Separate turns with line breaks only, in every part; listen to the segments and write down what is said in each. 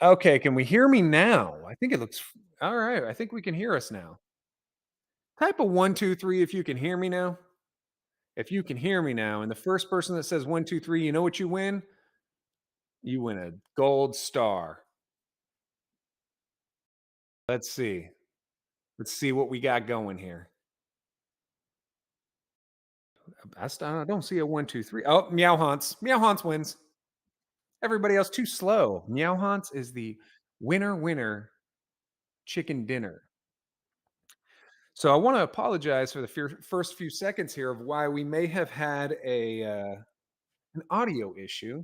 Okay, can we hear me now? I think it looks all right. I think we can hear us now. Type a 1, 2, 3 if you can hear me now. If you can hear me now, and the first person that says 1, 2, 3, you know what you win? You win a gold star. Let's see. Let's see what we got going here. I don't see a 1, 2, 3. Oh, Meow Haunts. Meow Haunts wins. Everybody else too slow. Meow Haunts is the winner chicken dinner. So I want to apologize for the first few seconds here of why we may have had an audio issue.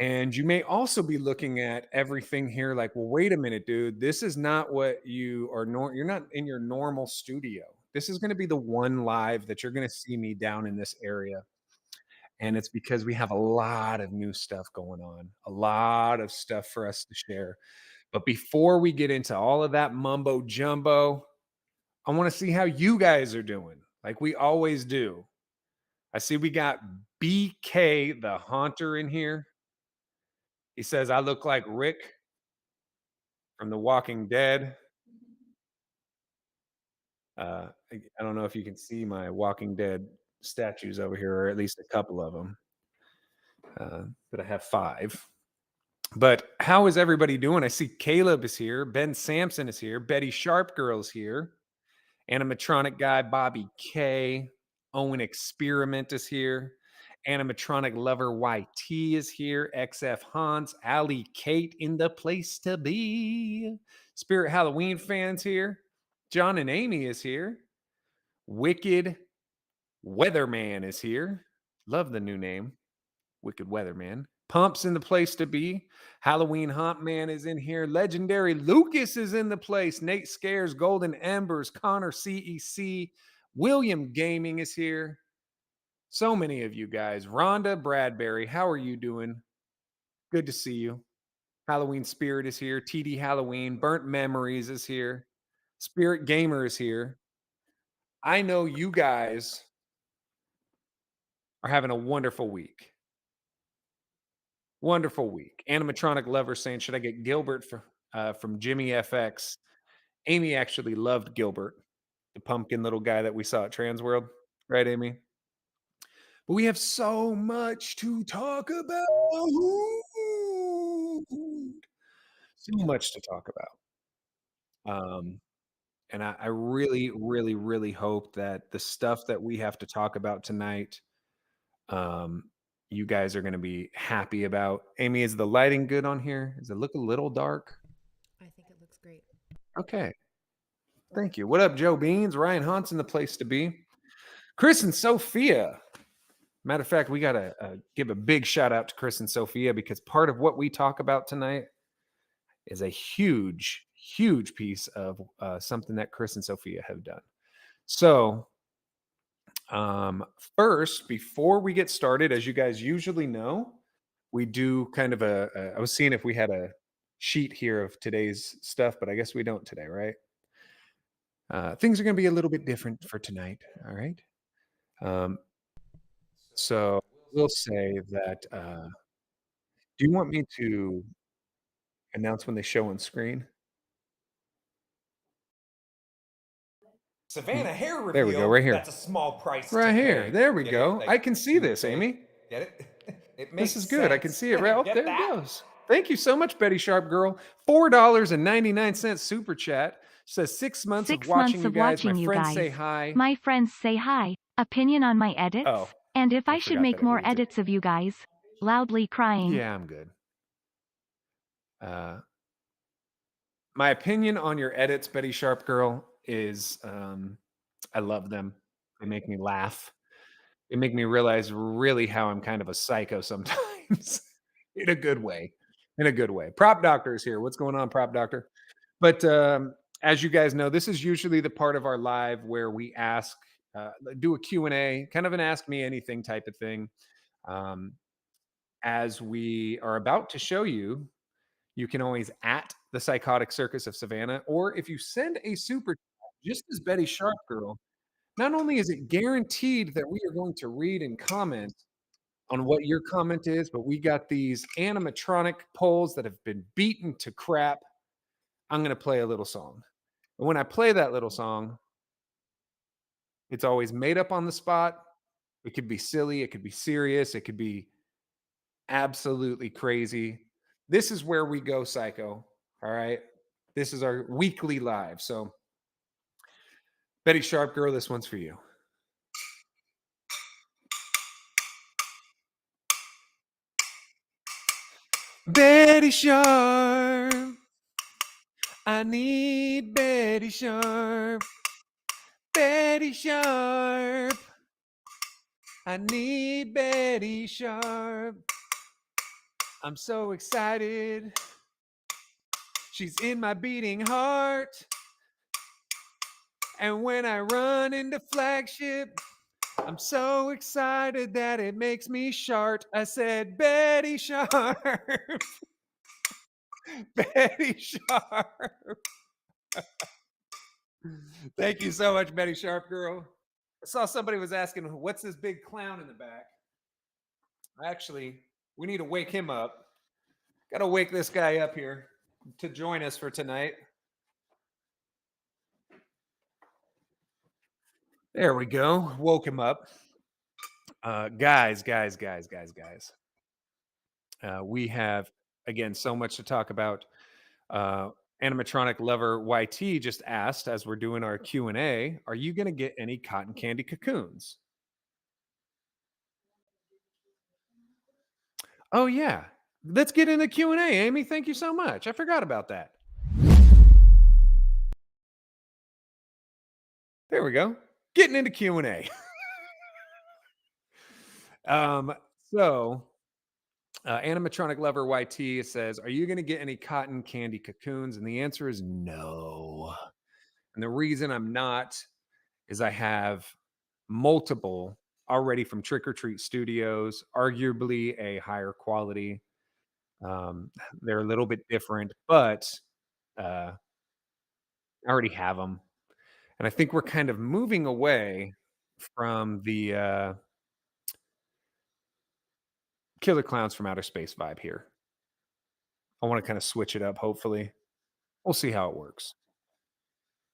And you may also be looking at everything here like, well, wait a minute, dude. This is not what you are. You're not in your normal studio. This is going to be the one live that you're going to see me down in this area. And it's because we have a lot of new stuff going on, a lot of stuff for us to share. But before we get into all of that mumbo jumbo, I want to see how you guys are doing, like we always do. I see we got BK the Haunter in here. He says, I look like Rick from The Walking Dead. I don't know if you can see my Walking Dead statues over here, or at least a couple of them, but I have five. But how is everybody doing? I see Caleb is here. Ben Sampson is here. Betty Sharp Girl's here. Animatronic guy Bobby K. Owen Experiment is here. Animatronic lover YT is here. XF Hans. Ali Kate in the place to be. Spirit Halloween fans here. John and Amy is here. Wicked Weatherman is here. Love the new name. Wicked Weatherman. Pump's in the place to be. Halloween Haunt Man is in here. Legendary Lucas is in the place. Nate Scares, Golden Embers, Connor CEC, William Gaming is here. So many of you guys. Rhonda Bradbury, how are you doing? Good to see you. Halloween Spirit is here. TD Halloween, Burnt Memories is here. Spirit Gamer is here. I know you guys are having a wonderful week. Wonderful week. Animatronic lover saying, "Should I get Gilbert from Jimmy FX?" Amy actually loved Gilbert, the pumpkin little guy that we saw at Trans World, right, Amy? But we have so much to talk about. So much to talk about. And I really, really, really hope that the stuff that we have to talk about tonight, um, you guys are going to be happy about. Amy, is the lighting good on here? Does it look a little dark?
I think it looks great.
Okay. Thank you. What up, Joe Beans? Ryan Hunt's in the place to be. Chris and Sophia. Matter of fact, we got to give a big shout out to Chris and Sophia because part of what we talk about tonight is a huge, huge piece of something that Chris and Sophia have done. So, first, before we get started, as you guys usually know, we do kind of I was seeing if we had a sheet here of today's stuff, but I guess we don't today, right? Things are going to be a little bit different for tonight. All right. Um, so we'll say that. Do you want me to announce when they show on screen?
Savannah hair
There we go,
reveal.
right here.
That's a small price
Right
to
here.
pay.
There we
Get
go.
it? Like,
I can see this,
toothpaste.
Amy.
Get it? It
This
makes
is good. I can
sense.
see it right. Oh,
Get
there
that?
it goes. Thank you so much, Betty Sharp Girl. $4.99 super chat. Says 6 months of
6 months
watching you
of
guys. My
watching you
friends say
guys.
hi.
My friends say hi. Opinion on my edits?
Oh,
And if
I
I should
forgot that
make
it
more
reads it.
edits of you guys? Loudly crying.
Yeah, I'm good. My opinion on your edits, Betty Sharp Girl, is I love them. They make me laugh. They make me realize really how I'm kind of a psycho sometimes in a good way. In a good way. Prop Doctor is here. What's going on, Prop Doctor? But as you guys know, this is usually the part of our live where we ask, do a Q&A, kind of an ask me anything type of thing. Um, as we are about to show you, you can always at the Psychotic Circus of Savannah, or if you send a super chat, just as Betty Sharp Girl, not only is it guaranteed that we are going to read and comment on what your comment is, but we got these animatronic polls that have been beaten to crap. I'm going to play a little song. And when I play that little song, it's always made up on the spot. It could be silly, it could be serious, it could be absolutely crazy. This is where we go psycho. All right. This is our weekly live. So, Betty Sharp girl, this one's for you. Betty Sharp. I need Betty Sharp. Betty Sharp. I need Betty Sharp. I'm so excited. She's in my beating heart. And when I run into flagship, I'm so excited that it makes me shart. I said, Betty Sharp. Betty Sharp. Thank you so much, Betty Sharp girl. I saw somebody was asking, what's this big clown in the back? Actually, we need to wake him up. Got to wake this guy up here to join us for tonight. There we go. Woke him up. Guys. We have, again, so much to talk about. Animatronic lover YT just asked, as we're doing our Q&A, are you going to get any cotton candy cocoons? Oh, yeah. Let's get into Q&A, Amy. Thank you so much. I forgot about that. There we go. Getting into Q&A. So, animatronic lover YT says, are you going to get any cotton candy cocoons? And the answer is no. And the reason I'm not is I have multiple already from Trick or Treat Studios, arguably a higher quality. They're a little bit different, but I already have them. And I think we're kind of moving away from the Killer Clowns from Outer Space vibe here. I want to kind of switch it up, hopefully. We'll see how it works.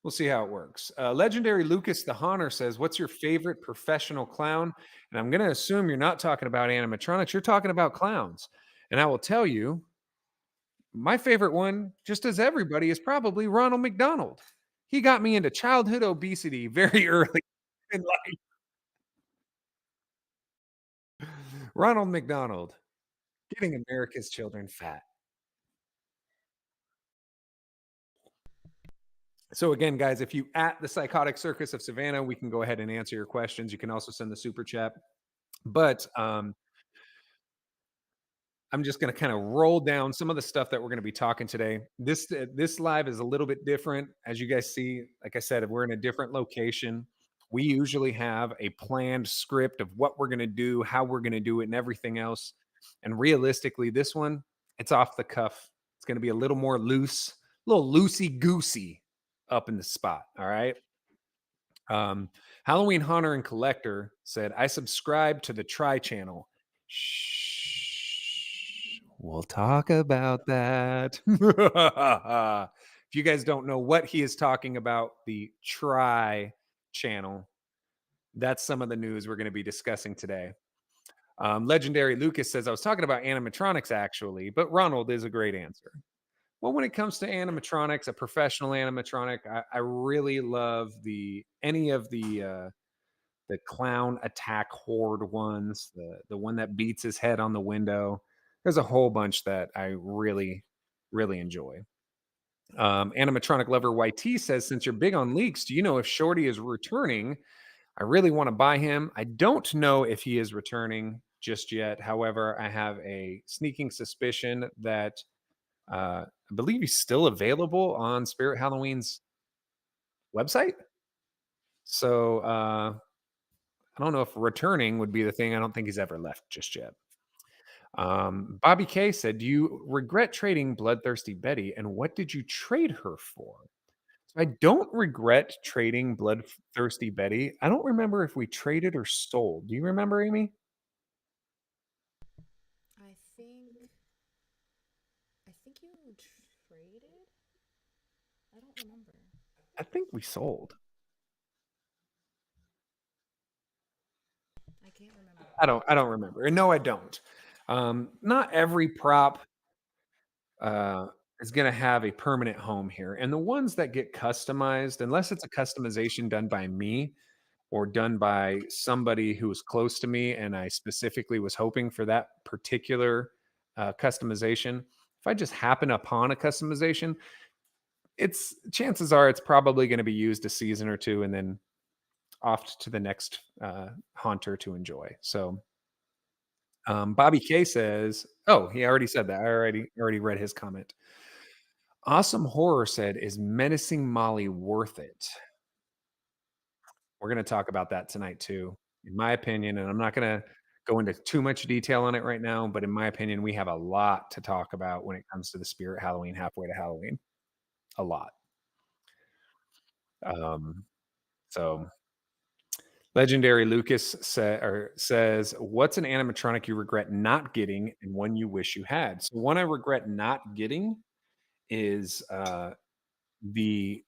We'll see how it works. Legendary Lucas the Honor says, what's your favorite professional clown? And I'm going to assume you're not talking about animatronics. You're talking about clowns. And I will tell you, my favorite one, just as everybody, is probably Ronald McDonald. He got me into childhood obesity very early in life. Ronald McDonald, getting America's children fat. So again, guys, if you at the Psychotic Circus of Savannah, we can go ahead and answer your questions. You can also send the super chat. But I'm just going to kind of roll down some of the stuff that we're going to be talking today. This live is a little bit different, as you guys see. Like I said, we're in a different location. We usually have a planned script of what we're going to do, how we're going to do it, and everything else. And realistically, this one, it's off the cuff. It's going to be a little more loose, a little loosey goosey up in the spot. All right. Halloween Hunter and Collector said, I subscribe to the Try channel. Shh. We'll talk about that. If you guys don't know what he is talking about, the Try channel, that's some of the news we're going to be discussing today. Legendary Lucas says, I was talking about animatronics actually, but Ronald is a great answer. Well, when it comes to animatronics, a professional animatronic, I really love any of the clown attack horde ones, the one that beats his head on the window. There's a whole bunch that I really, really enjoy. Animatronic lover YT says, since you're big on leaks, do you know if Shorty is returning? I really want to buy him. I don't know if he is returning just yet. However, I have a sneaking suspicion that I believe he's still available on Spirit Halloween's website. So I don't know if returning would be the thing. I don't think he's ever left just yet. Bobby K said, do you regret trading Bloodthirsty Betty? And what did you trade her for? So I don't regret trading Bloodthirsty Betty. I don't remember if we traded or sold. Do you remember, Amy? I think we sold.
I can't remember.
I don't remember. And no, I don't. Not every prop uh, is going to have a permanent home here. And the ones that get customized, unless it's a customization done by me or done by somebody who was close to me, and I specifically was hoping for that particular customization. If I just happen upon a customization, it's chances are it's probably going to be used a season or two and then off to the next haunter to enjoy. So Bobby K says, "Oh, he already said that. I already read his comment." Awesome Horror said, "Is Menacing Molly worth it?" We're going to talk about that tonight too, in my opinion, and I'm not going to go into too much detail on it right now, but in my opinion, we have a lot to talk about when it comes to the Spirit Halloween halfway to Halloween. A lot. Um, so Legendary Lucas says, "What's an animatronic you regret not getting and one you wish you had?" So one I regret not getting is the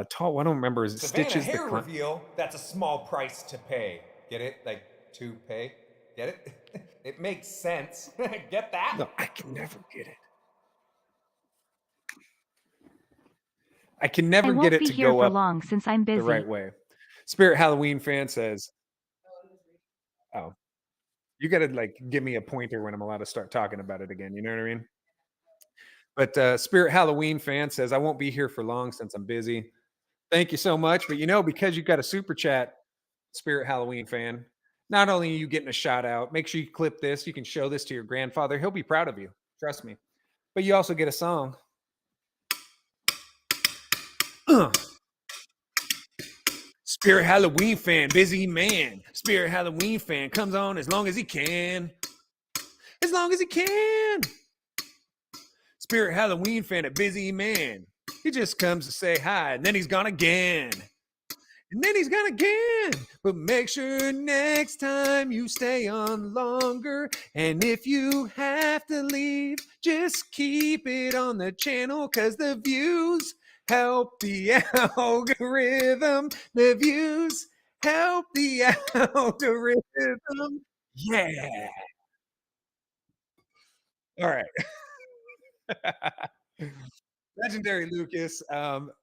tall. I don't remember. Is it
Savannah
Stitches the
hair reveal, that's a small price to pay. Get it? Like, to pay? Get it? It makes sense. Get that?
No, I can never get it. I can
I
never get
won't
it
be
to
here
go
for
up
long since I'm
the
busy.
right way. Spirit Halloween fan says, "Oh, you got to like give me a pointer when I'm allowed to start talking about it again." You know what I mean? But Spirit Halloween fan says, "I won't be here for long since I'm busy." Thank you so much. But because you got a super chat, Spirit Halloween fan, not only are you getting a shout out, make sure you clip this. You can show this to your grandfather. He'll be proud of you. Trust me. But you also get a song. Spirit Halloween fan, busy man. Spirit Halloween fan comes on as long as he can. As long as he can. Spirit Halloween fan, a busy man. He just comes to say hi and then he's gone again. And then he's gone again. But make sure next time you stay on longer. And if you have to leave, just keep it on the channel because the views help the algorithm. The views help the algorithm. Yeah. All right. Legendary Lucas.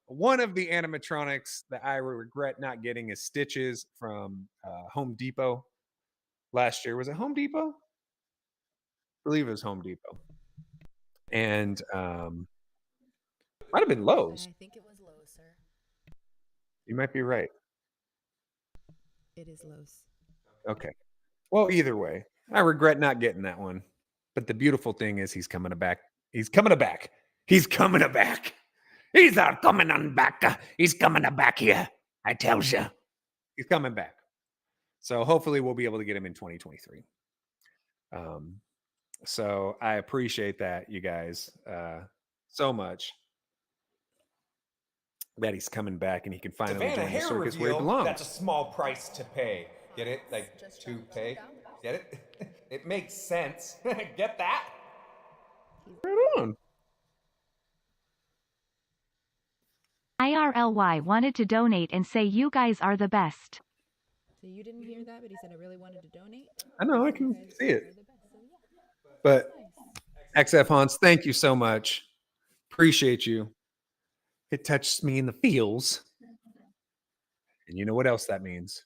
One of the animatronics that I regret not getting is Stitches from Home Depot last year. Was it Home Depot? I believe it was Home Depot. And might have been Lowe's.
I think it was Lowe's, sir.
You might be right.
It is Lowe's.
Okay. Well, either way, I regret not getting that one. But the beautiful thing is he's coming back. He's coming back. He's coming back. He's coming on back. He's coming back here. I tell you. He's coming back. So hopefully we'll be able to get him in 2023. So I appreciate that, you guys, so much that he's coming back and he can finally
Savannah
join the
hair
circus where he
reveal,
belongs.
that's a small price to pay. Get it? Like,
Just
to
under
pay?
$2.
Get it? It makes sense. Get that?
Right on.
IRLY wanted to donate and say you guys are the best.
So you didn't hear that, but he said I really wanted to donate.
I know, I
You
can
guys
see it.
are the best. So yeah,
But
nice.
XF Hans, thank you so much. Appreciate you. It touched me in the feels. And you know what else that means?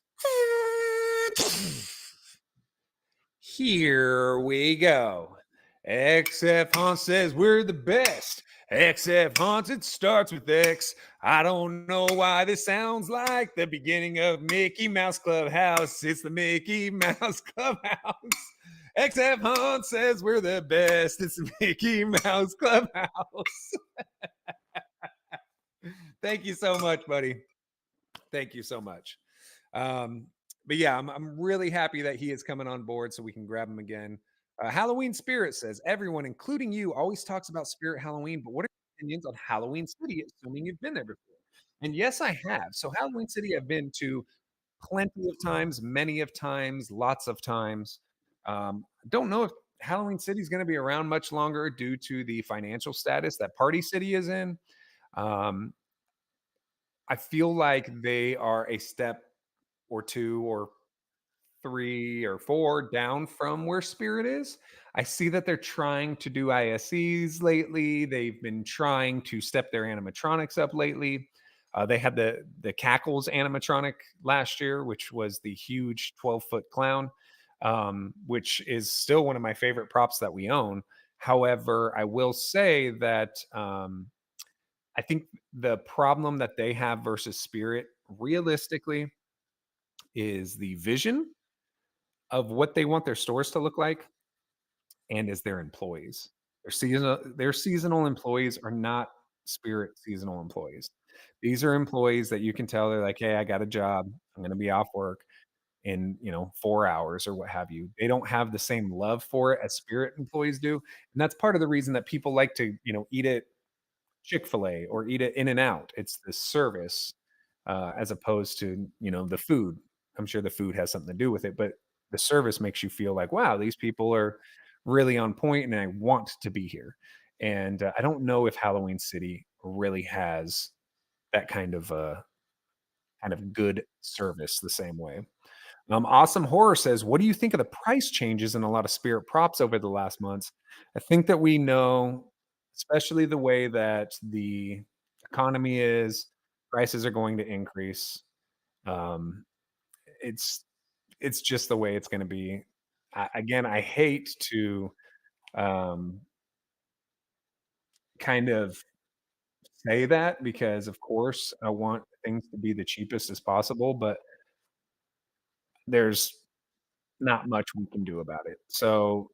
Here we go. XF Hans says we're the best. XF Hans, it starts with X. I don't know why this sounds like the beginning of Mickey Mouse Clubhouse. It's the Mickey Mouse Clubhouse. XF Hans says we're the best. It's the Mickey Mouse Clubhouse. Thank you so much, buddy. Thank you so much. But yeah, I'm really happy that he is coming on board so we can grab him again. Halloween Spirit says everyone, including you, always talks about Spirit Halloween, but what are your opinions on Halloween City, assuming you've been there before? And yes, I have. So Halloween City, I've been to plenty of times, many of times, lots of times. Don't know if Halloween City is going to be around much longer due to the financial status that Party City is in. Um, I feel like they are a step or 2 or 3 or 4 down from where Spirit is. I see that they're trying to do ISEs lately. They've been trying to step their animatronics up lately. They had the Cackles animatronic last year, which was the huge 12-foot clown, which is still one of my favorite props that we own. However, I will say that I think the problem that they have versus Spirit, realistically, is the vision of what they want their stores to look like and as their employees. Their seasonal employees are not Spirit seasonal employees. These are employees that you can tell they're like, "Hey, I got a job. I'm gonna be off work in, 4 hours," or what have you. They don't have the same love for it as Spirit employees do, and that's part of the reason that people like to, eat at Chick-fil-A or eat it In and Out. It's the service, as opposed to, the food. I'm sure the food has something to do with it, but the service makes you feel like, wow, these people are really on point and I want to be here. And I don't know if Halloween City really has that kind of good service the same way. Awesome Horror says, "What do you think of the price changes in a lot of Spirit props over the last months? I think that we know, especially the way that the economy is, prices are going to increase. Um, it's it's just the way it's going to be. Again, I hate to um, kind of say that because, of course, I want things to be the cheapest as possible, but there's not much we can do about it. So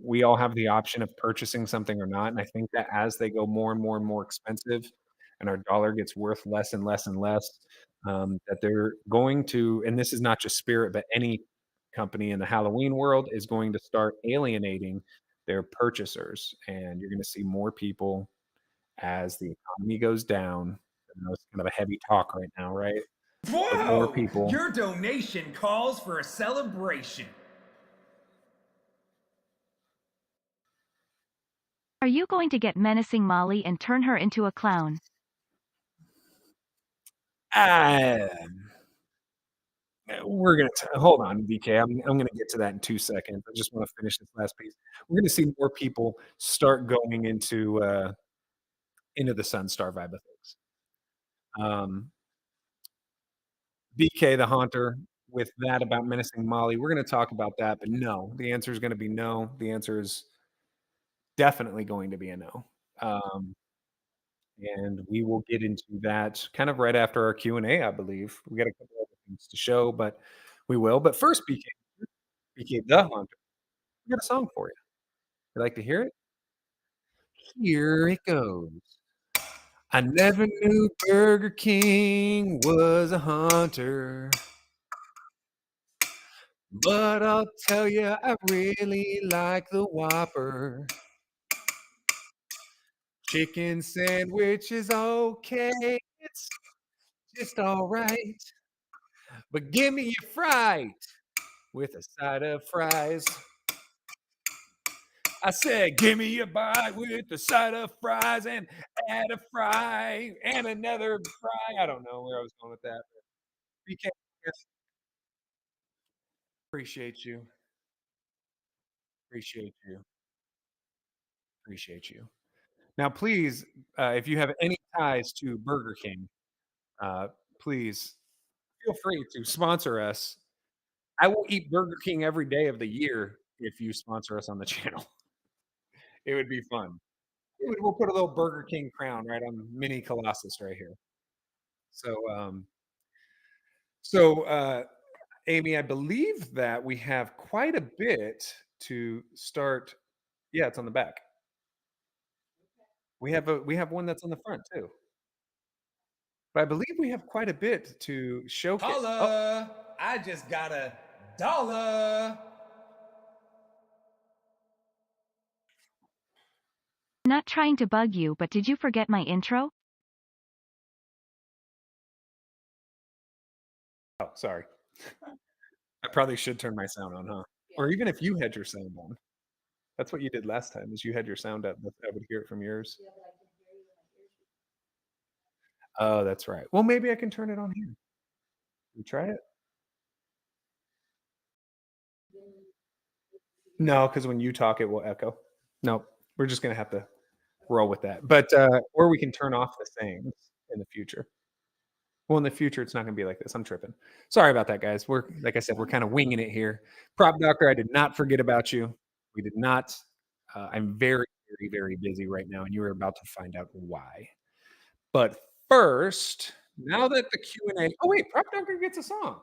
we all have the option of purchasing something or not. And I think that as they go more and more and more expensive and our dollar gets worth less and less and less, that they're going to, and this is not just Spirit, but any company in the Halloween world is going to start alienating their purchasers. And you're going to see more people as the economy goes down. I know it's kind of a heavy talk right now, right? But more
Whoa!
people.
Your donation calls for a celebration.
Are you going to get menacing Molly and turn her into a clown?
Ah, we're gonna hold on, DK. I'm gonna get to that in 2 seconds. I just want to finish this last piece. We're gonna see more people start going into the Sunstar vibe of things. Um, BK the Haunter with that about menacing Molly. We're gonna talk about that, but no, the answer is gonna be no. The answer is definitely going to be a no. Um, and we will get into that kind of right after our Q&A, I believe. We got a couple other things to show, but we will. But first, BK the Haunter, we got a song for you. You like to hear it? Here it goes. I never knew Burger King was a hunter, but I'll tell you, I really like the Whopper. Chicken sandwich is okay, it's just all right, but give me your fried with a side of fries. I said, give me a bite with a side of fries and add a fry and another fry. I don't know where I was going with that. BK, appreciate you. Appreciate you. Appreciate you. Now, please, if you have any ties to Burger King, uh, please feel free to sponsor us. I will eat Burger King every day of the year if you sponsor us on the channel. It would be fun. We'll put a little Burger King crown right on mini Colossus right here. So, Amy, I believe that we have quite a bit to start. Yeah, it's on the back. We have one that's on the front too. But I believe we have quite a bit to showcase. Oh,
Holla! I just got $1.
Not trying to bug you, but did you forget my intro?
sorry. I probably should turn my sound on, huh? Or even if you had your sound on. That's what you did last time, is you had your sound up. I would hear it from yours. Oh, that's right. Well, maybe I can turn it on here. You try it? No, because when you talk, it will echo. No, we're just gonna have to roll with that. But, or we can turn off the sayings in the future. Well, in the future, it's not gonna be like this. I'm tripping. Sorry about that, guys. We're like I said, we're kinda winging it here. Prop doctor, I did not forget about you. We did not. I'm very, very, very busy right now, and you are about to find out why. But first, now that the Q&A oh, wait, prop doctor gets a song.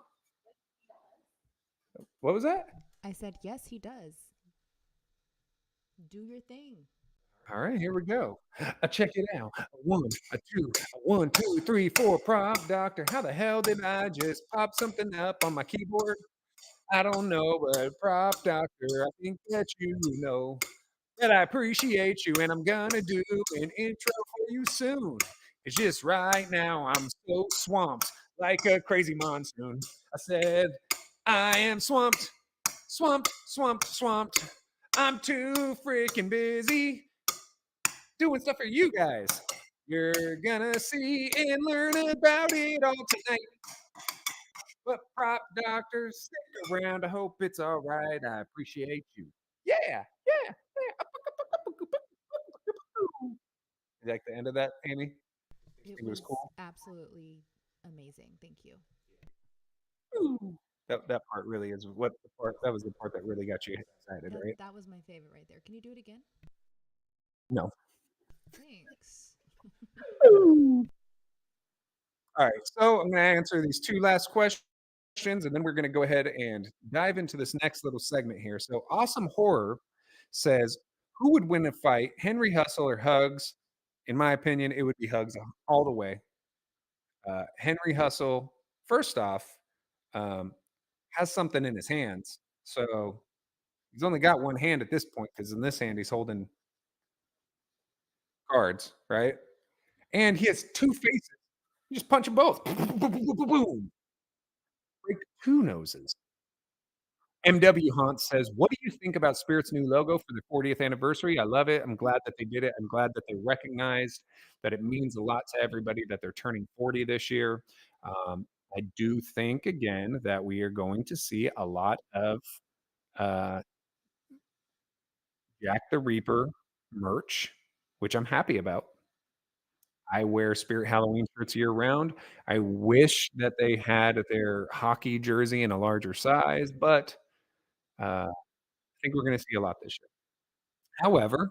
What was that?
I said, yes, he does. Do your thing.
All right, here we go. Check it out. One, a two, a one, two, three, four. Prop doctor. How the hell did I just pop something up on my keyboard? I don't know, but prop doctor, I think that you know that I appreciate you, and I'm gonna do an intro for you soon. It's just right now I'm so swamped like a crazy monsoon. I said I am swamped, swamped, swamped, swamped. I'm too freaking busy doing stuff for you guys. You're gonna see and learn about it all tonight. But prop doctor, stick around. I hope it's all right. I appreciate you. Yeah, yeah, yeah. You like the end of that, Amy?
It
Think it was
was
cool.
absolutely amazing. Thank you.
Ooh. That part really is what the part that was the part that really got you excited,
That
right?
that was my favorite right there. Can you do it again?
No.
Thanks.
All right, so I'm going to answer these two last questions, and then we're going to go ahead and dive into this next little segment here. So, Awesome Horror says, "Who would win a fight, Henry Hustle or Hugs?" In my opinion, it would be Hugs all the way. Henry Hustle, first off, um, has something in his hands, so he's only got one hand at this point because in this hand he's holding cards, right? And he has two faces. You just punch them both. Boom. Break two noses. MW Hunt says, "What do you think about Spirit's new logo for the 40th anniversary? I love it. I'm glad that they did it. I'm glad that they recognized that it means a lot to everybody that they're turning 40 this year. I do think, again, that we are going to see a lot of uh, Jack the Reaper merch, which I'm happy about. I wear Spirit Halloween shirts year round. I wish that they had their hockey jersey in a larger size, but I think we're going to see a lot this year. However,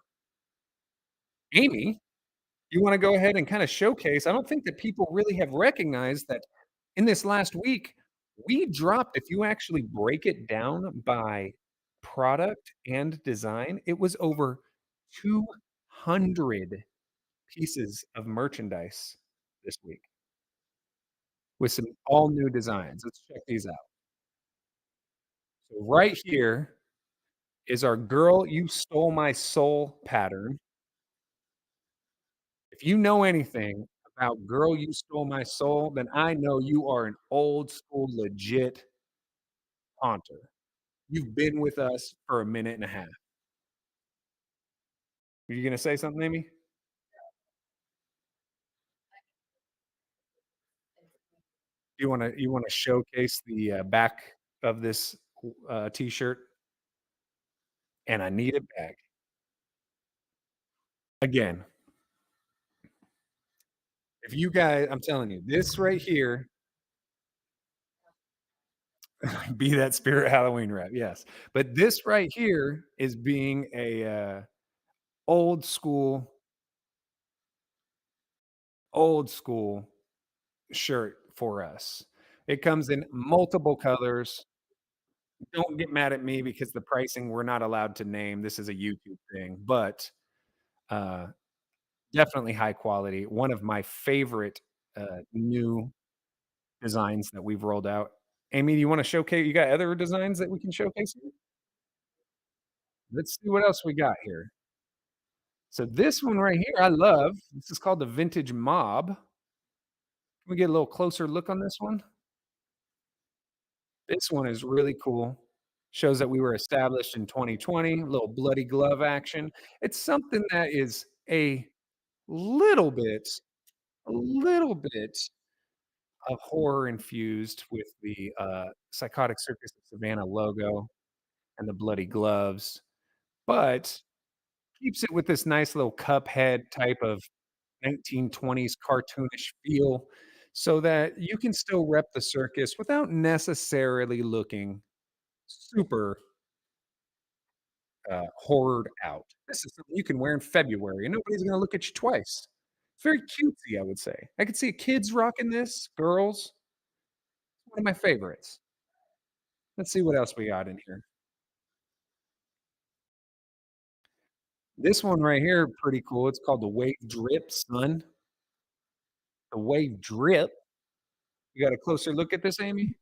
Amy, you want to go ahead and kind of showcase? I don't think that people really have recognized that in this last week, we dropped, if you actually break it down by product and design, it was over 200 pieces of merchandise this week with some all new designs. Let's check these out. So, right here is our Girl You Stole My Soul pattern. If you know anything about Girl You Stole My Soul, then I know you are an old school legit haunter. You've been with us for a minute and a half. Are you gonna say something, Amy? You wanna showcase the, back of this, T-shirt? And I need it back. Again, if you guys I'm telling you, this right here be that spirit Halloween wrap, yes. But this right here is being a, old school old school shirt for us. It comes in multiple colors. Don't get mad at me because the pricing we're not allowed to name. This is a YouTube thing, but uh, definitely high quality. One of my favorite new designs that we've rolled out. Amy, do you want to showcase? You got other designs that we can showcase here? Let's see what else we got here. So this one right here, I love. This is called the Vintage Mob. Can we get a little closer look on this one? This one is really cool. Shows that we were established in 2020, a little bloody glove action. It's something that is a little bit a little bit of horror infused with the, Psychotic Circus of Savannah logo and the bloody gloves, but keeps it with this nice little Cuphead type of 1920s cartoonish feel so that you can still rep the circus without necessarily looking super, horrored out. This is something you can wear in February, and nobody's gonna look at you twice. It's very cutesy, I would say. I could see kids rocking this, girls. One of my favorites. Let's see what else we got in here. This one right here, pretty cool. It's called the Wave Drip, son. The Wave Drip. You got a closer look at this, Amy? This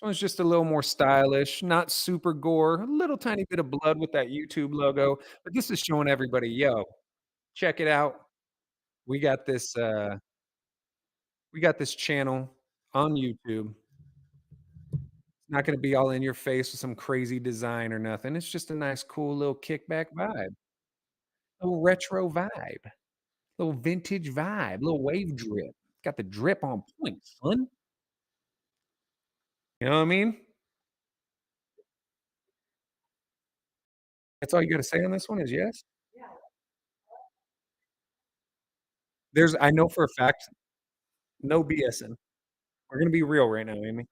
one's just a little more stylish, not super gore, a little tiny bit of blood with that YouTube logo, but this is showing everybody, "Yo, check it out. We got this, we got this channel on YouTube. It's not gonna be all in your face with some crazy design or nothing. It's just a nice, cool little kickback vibe, little retro vibe, little vintage vibe, little wave drip. Got the drip on point, son." You know what I mean? That's all you gotta say on this one is yes? I know for a fact, no BSing. We're gonna be real right now, Amy.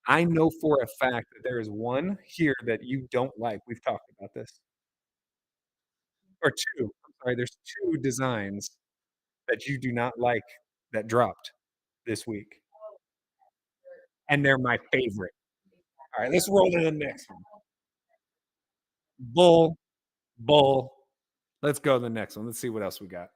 I know for a fact that there is one here that you don't like. We've talked about this. Or 2, I'm sorry, there's 2 designs that you do not like that dropped this week, and they're my favorite. Alright, let's roll to the next one. Bull, bull. Let's go to the next one. Let's see what else we got.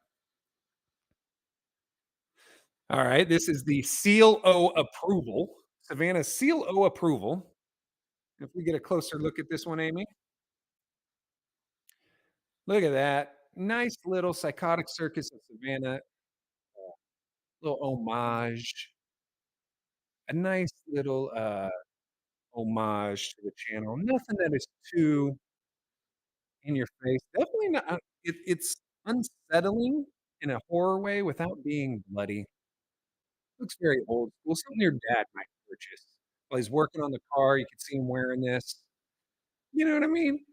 Alright, this is the Seal O approval. Savannah Seal O approval. If we get a closer look at this one, Amy. Look at that. Nice little Psychotic Circus of Savannah, little homage. A nice little, homage to the channel. Nothing that is too in your face. Definitely not it's unsettling in a horror way without being bloody. Looks very old school, something your dad might purchase. While he's working on the car, you can see him wearing this. You know what I mean?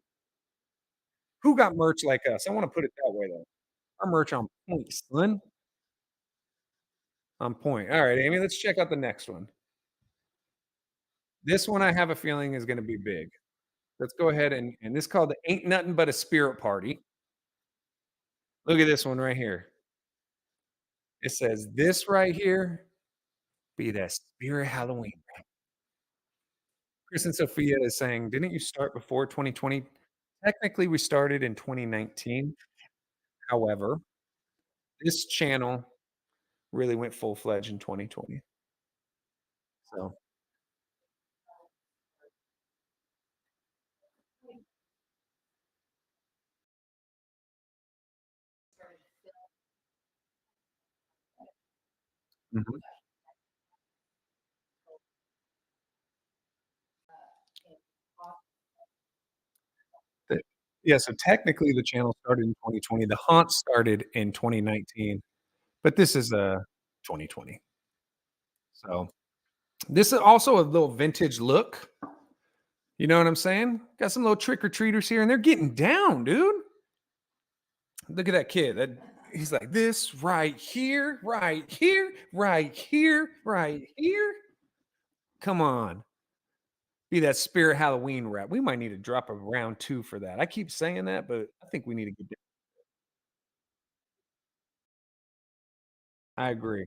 Who got merch like us? I wanna put it that way, though. Our merch on point, son. On point. Alright, Amy, let's check out the next one. This one I have a feeling is gonna be big. Let's go ahead and this is called the Ain't Nothing But a Spirit Party. Look at this one right here. It says, "This right here be that spirit Halloween." Chris and Sophia is saying, "Didn't you start before 2020?" Technically, we started in 2019. However, this channel really went full-fledged in 2020. So, mhm. The Yeah, so technically the channel started in 2020. The haunt started in 2019, but this is, 2020. So, this is also a little vintage look. You know what I'm saying? Got some little trick or treaters here, and they're getting down, dude. Look at that kid. He's like this right here, right here, right here, right here. Come on, be that spirit Halloween rap. We might need to drop a round 2 for that. I keep saying that, but I think we need to get. I agree.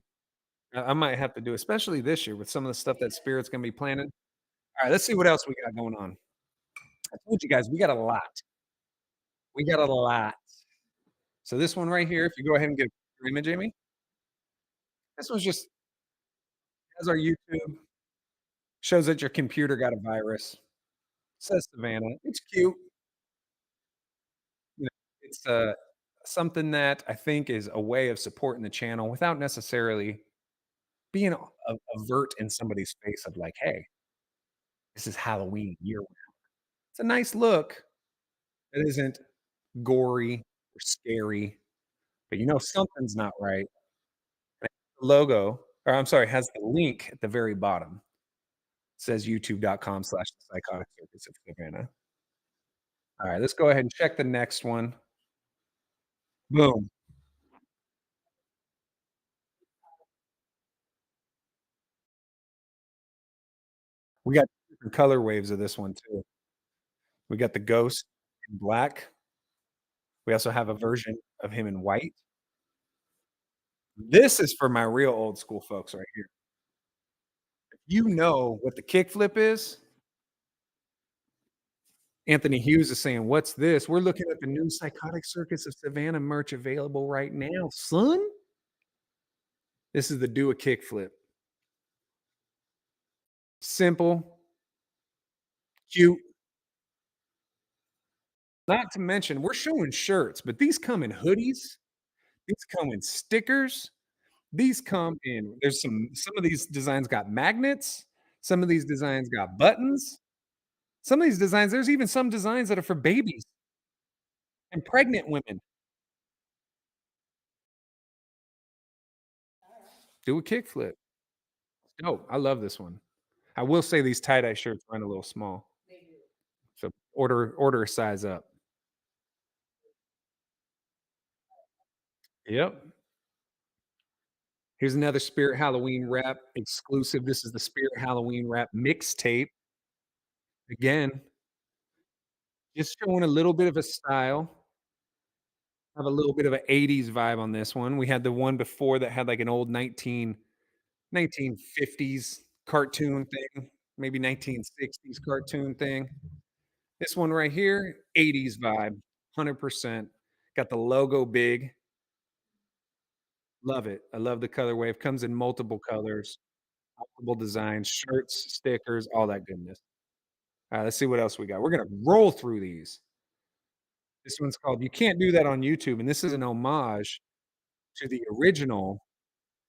I might have to do, especially this year with some of the stuff that Spirit's gonna be planning. All right, let's see what else we got going on. I told you guys we got a lot. We got a lot. So this one right here, if you go ahead and get your image, Amy, this one's just as our YouTube shows that your computer got a virus. Says Savannah. It's cute. You know, it's something that I think is a way of supporting the channel without necessarily being overt in somebody's face of like, hey, this is Halloween year round. It's a nice look. It isn't gory or scary. but you know something's not right. The logo, or I'm sorry, has the link at the very bottom. It says youtube.com/psychotic circus of Savannah. All right, let's go ahead and check the next one. Boom. We got different color waves of this one too. We got the ghost in black. We also have a version of him in white. This is for my real old school folks right here. You know what the kickflip is? Anthony Hughes is saying, "What's this? We're looking at the new Psychotic Circus of Savannah merch available right now, son." This is the do a kickflip. Simple, cute. Not to mention, we're showing shirts, but these come in hoodies. These come in stickers. These come in there's some of these designs got magnets. Some of these designs got buttons. Some of these designs there's even some designs that are for babies and pregnant women. Do a kickflip. It's dope. I love this one. I will say these tie-dye shirts run a little small. So order a size up. Yep. Here's another Spirit Halloween wrap exclusive. This is the Spirit Halloween wrap mixtape. Again, just showing a little bit of a style. Have a little bit of an '80s vibe on this one. We had the one before that had like an old 1950s cartoon thing, maybe 1960s cartoon thing. This one right here, '80s vibe, 100%. Got the logo big. Love it. I love the color wave. Comes in multiple colors, multiple designs, shirts, stickers, all that goodness. Let's see what else we got. We're gonna roll through these. This one's called "You Can't Do That on YouTube," and this is an homage to the original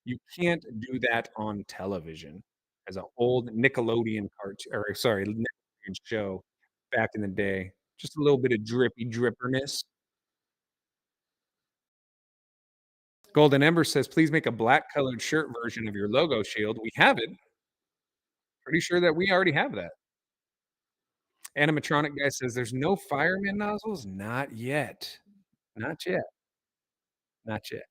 "You Can't Do That on Television" as an old Nickelodeon cartoon, or sorry, Nickelodeon show back in the day. Just a little bit of drippy dripperness. Golden Ember says, "Please make a black colored shirt version of your logo shield." We have it. Pretty sure that we already have that. Animatronic guy says, "There's no fireman nozzles?" Not yet. Not yet. Not yet.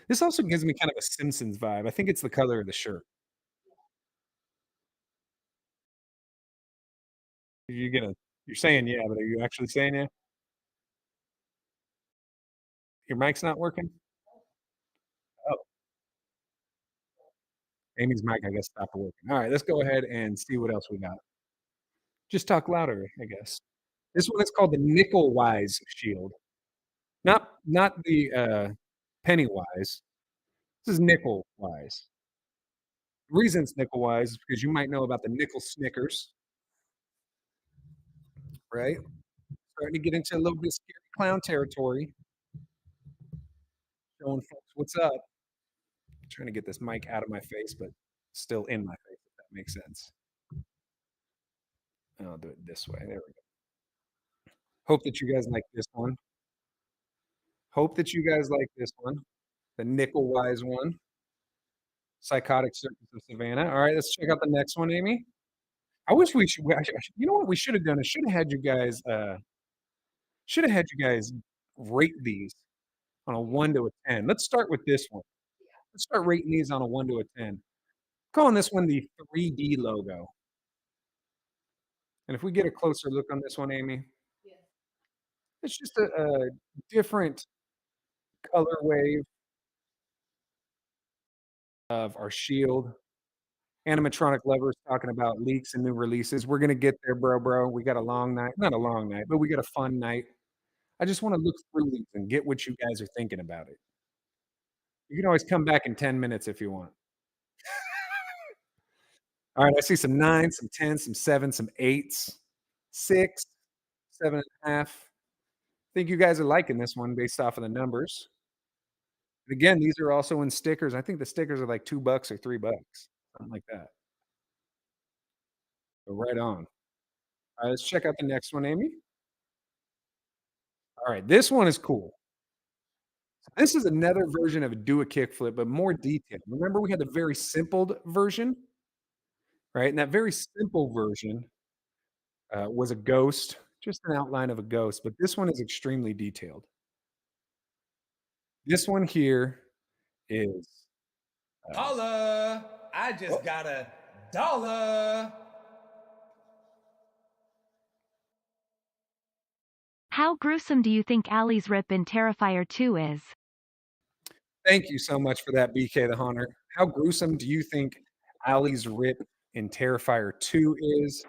This also gives me kind of a Simpsons vibe. I think it's the color of the shirt. You're gonna you're saying yeah, but are you actually saying yeah? Your mic's not working? Oh, Amy's mic, I guess, stopped working. All right, let's go ahead and see what else we got. Just talk louder, I guess. This one is called the Nickel Wise Shield. Not the, Pennywise. This is Nickel Wise. The reason it's Nickel Wise is because you might know about the nickel Snickers, right? Starting to get into a little bit of scary clown territory, showing folks what's up. Trying to get this mic out of my face, but still in my face, if that makes sense. And I'll do it this way. There we go. Hope that you guys like this one. Hope that you guys like this one. The Nickel Wise one. Psychotic Circus of Savannah. All right, let's check out the next one, Amy. I wish we should. You know what we should have done? I should have had you guys rate these on a 1 to a 10. Let's start with this one. Let's start rating these on a 1 to a 10. Calling this one the 3D logo. And if we get a closer look on this one, Amy, it's just a different color wave of our shield. Animatronic lovers talking about leaks and new releases. We're gonna get there, bro. We got a long night. Not a long night, but we got a fun night. I just wanna look through these and get what you guys are thinking about it. You can always come back in 10 minutes if you want. All right, I see some 9s, some 10s, some 7s, some 8s, 6, 7.5. Think you guys are liking this one based off of the numbers. And again, these are also in stickers. I think the stickers are like $2 or $3, something like that. So right on. All right, let's check out the next one, Amy. All right, this one is cool. This is another version of a do a kickflip, but more detailed. Remember, we had the very simple version, right? And that very simple version was a ghost, just an outline of a ghost. But this one is extremely detailed. This one here is.
Holla! I just got $1.
How gruesome do you think Allie's rip in Terrifier 2 is?
Thank you so much for that, BK the Haunter. How gruesome do you think Allie's rip in Terrifier 2 is?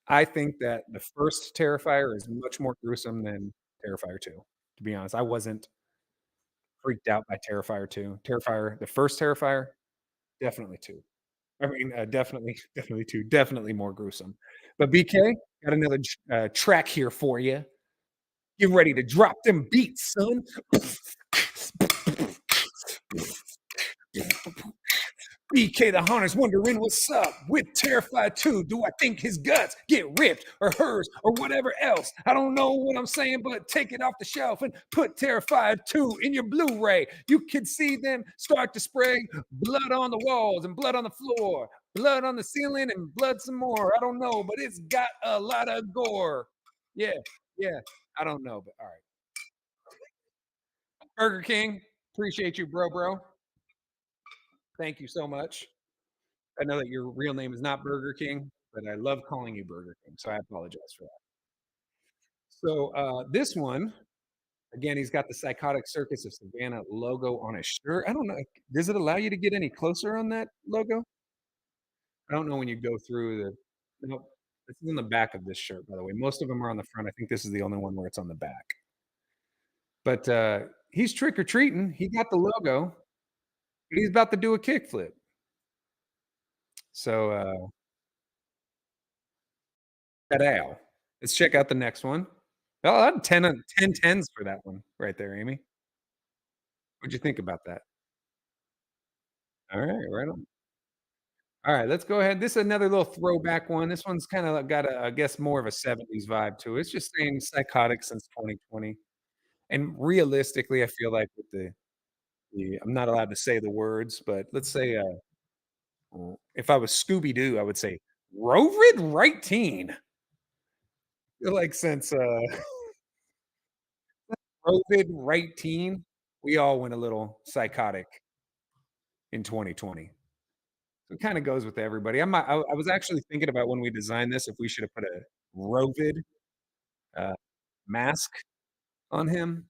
I think that the first Terrifier is much more gruesome than Terrifier 2. To be honest, I wasn't freaked out by Terrifier 2. Terrifier, the first Terrifier, definitely 2. I mean, definitely 2. Definitely more gruesome. But BK, got another track here for you. Get ready to drop them beats, son. BK the Haunter's wondering what's up with Terrified 2. Do I think his guts get ripped or hers or whatever else? I don't know what I'm saying, but take it off the shelf and put Terrified 2 in your Blu-ray. You can see them start to spray blood on the walls and blood on the floor, blood on the ceiling and blood some more. I don't know, but it's got a lot of gore. Yeah, I don't know, but all right. Burger King, appreciate you, bro. Thank you so much. I know that your real name is not Burger King, but I love calling you Burger King, so I apologize for that. So this one, again, he's got the Psychotic Circus of Savannah logo on his shirt. I don't know. Does it allow you to get any closer on that logo? I don't know when you go through the. Nope. This is in the back of this shirt, by the way. Most of them are on the front. I think this is the only one where it's on the back. But he's trick or treating. He got the logo. But he's about to do a kickflip. So Ow. Let's check out the next one. Oh, I had 10 10s for that one right there, Amy. What'd you think about that? All right, right on. All right, let's go ahead. This is another little throwback one. This one's kind of got a, I guess, more of a 70s vibe to it. It's just saying psychotic since 2020. And realistically, I feel like with the I'm not allowed to say the words, but let's say if I was Scooby Doo, I would say Rovid right teen. I feel like since COVID, right teen, we all went a little psychotic in 2020. So it kind of goes with everybody. I was actually thinking about when we designed this if we should have put a Rovid uh, mask on him,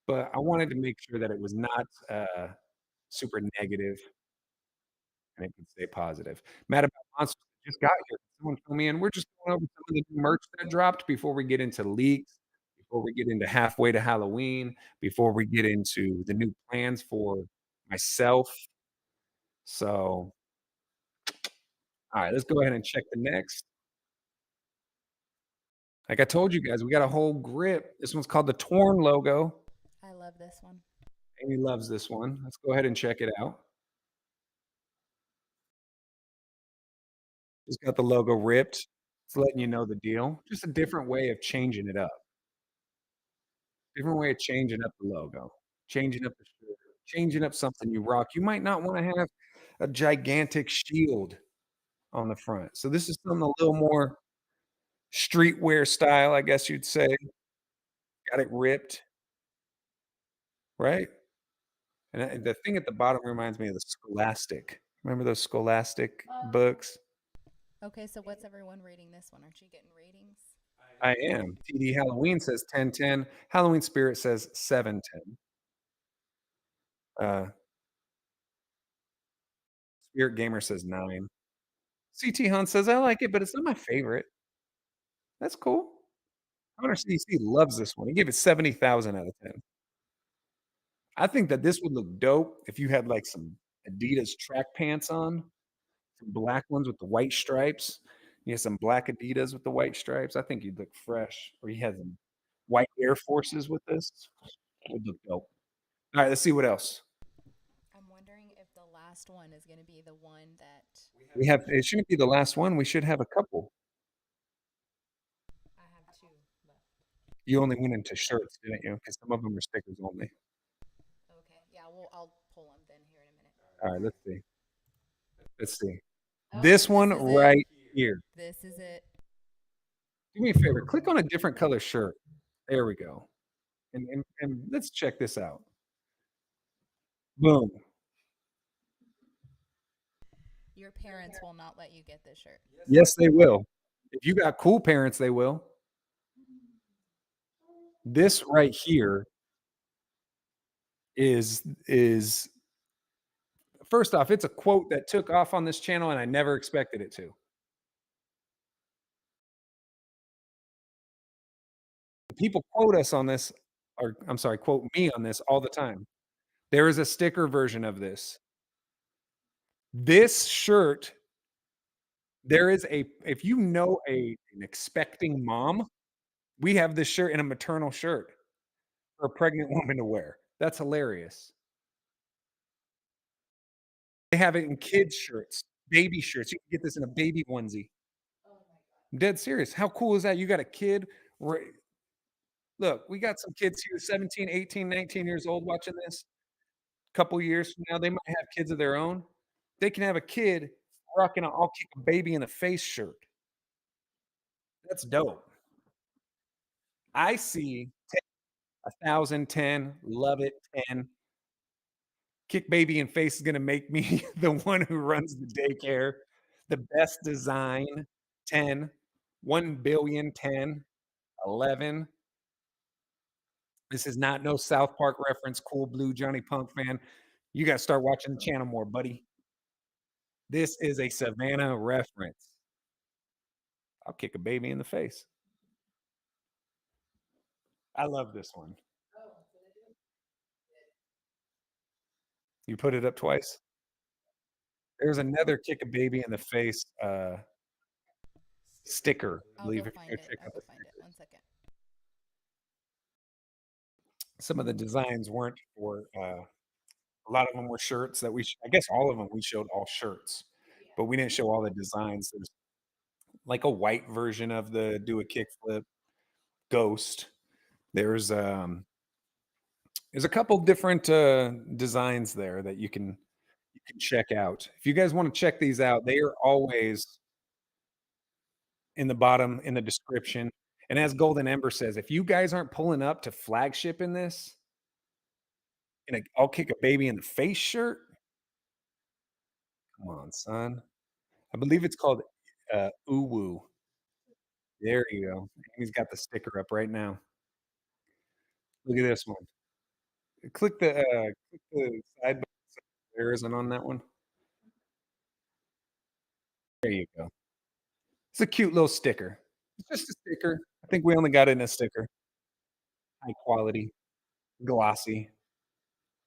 but I wanted to make sure that it was not super negative and it could stay positive. Mad About Monsters just got here. Someone fill me in. We're just going over some of the new merch that dropped before we get into leaks, before we get into halfway to Halloween, before we get into the new plans for myself. So, all right, let's go ahead and check the next. Like I told you guys, we got a whole grip. This one's called the Torn logo.
I love this one.
Amy loves this one. Let's go ahead and check it out. Just got the logo ripped. It's letting you know the deal. Just a different way of changing it up. Different way of changing up the logo, changing up the shirt, changing up something you rock. You might not want to have a gigantic shield on the front. So this is something a little more streetwear style, I guess you'd say. Got it ripped, right? And the thing at the bottom reminds me of the Scholastic. Remember those Scholastic books?
Okay, so what's everyone rating this one? Aren't you getting ratings?
I am. TD Halloween says 10/10. Halloween Spirit says 7/10. Spirit Gamer says 9. CT Hunt says, I like it, but it's not my favorite. That's cool. Hunter CC loves this one. He gave it 70,000 out of 10. I think that this would look dope if you had like some Adidas track pants on, some black ones with the white stripes. You have some black Adidas with the white stripes. I think you'd look fresh. Or you had some white Air Forces with this. It would look dope. All right, let's see what else.
I'm wondering if the last one is going to be the one that
We have, it shouldn't be the last one. We should have a couple.
I have two left.
You only went into shirts, didn't you? Because some of them are stickers only.
Okay. Yeah. Well, I'll pull them then here in a minute.
All right, let's see. Let's see.
Oh,
This one
is it.
right here.
This is it.
Do me a favor. Click on a different color shirt. There we go. And let's check this out. Boom.
Your parents will not let you get this shirt.
Yes, they will. If you got cool parents, they will. This right here is first off, it's a quote that took off on this channel and I never expected it to. People quote us on this, or I'm sorry, quote me on this all the time. There is a sticker version of this. This shirt, there is if you know an expecting mom, we have this shirt in a maternal shirt for a pregnant woman to wear. That's hilarious. They have it in kids' shirts, baby shirts. You can get this in a baby onesie. I'm dead serious. How cool is that? You got a kid. Look, we got some kids here, 17, 18, 19 years old watching this. Couple years from now, they might have kids of their own. They can have a kid rocking a "I'll kick a baby in the face" shirt. That's dope. I see 1,000, 10, love it, 10. Kick baby in face is gonna make me the one who runs the daycare. The best design, 10. 1,000,000,000, 10. 11. This is not no South Park reference, cool blue Johnny Punk fan. You gotta start watching the channel more, buddy. This is a Savannah reference. I'll kick a baby in the face. I love this one. You put it up twice? There's another kick a baby in the face, sticker, I
I'll
believe,
go
if
find
you
it.
check
I'll
out
go
the
find it.
sticker.
1 second.
Some of the designs weren't for, a lot of them were shirts that I guess all of them we showed all shirts, but we didn't show all the designs. There's like a white version of the do a kickflip ghost. There's, there's a couple different, designs there that you can check out. If you guys wanna check these out, they are always in the bottom in the description, and as Golden Ember says, if you guys aren't pulling up to flagship in this, in a "I'll kick a baby in the face" shirt, come on, son. I believe it's called, Uwu. There you go. He's got the sticker up right now. Look at this one. Click the side button so there isn't on that one. There you go. It's a cute little sticker. It's just a sticker. I think we only got it in a sticker. High quality, glossy.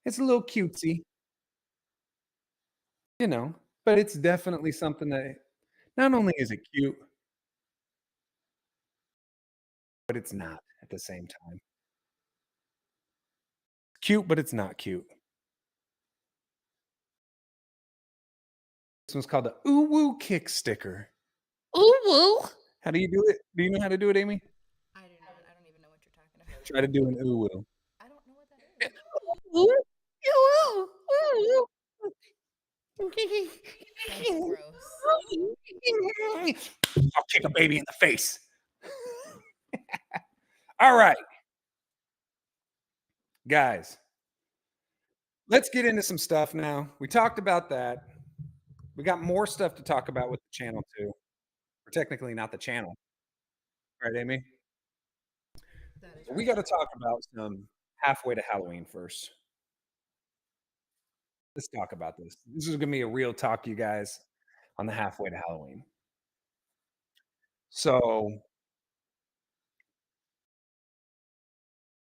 It's a little cutesy, you know, but it's definitely something that not only is it cute, but it's not at the same time. Cute, but it's not cute. This one's called the Uwu Kick Sticker. Uwu. How do you do it? Do you know how to do it, Amy?
I do not. I don't even know what you're talking about.
Try to do an uwu.
I don't know what that is. That's gross.
I'll kick a baby in the face. All right, guys, let's get into some stuff now. We talked about that. We got more stuff to talk about with the channel too. Or technically not the channel. Right, Amy?
That is
We got to talk about some halfway to Halloween first. Let's talk about this. This is going to be a real talk, you guys, on the halfway to Halloween. So,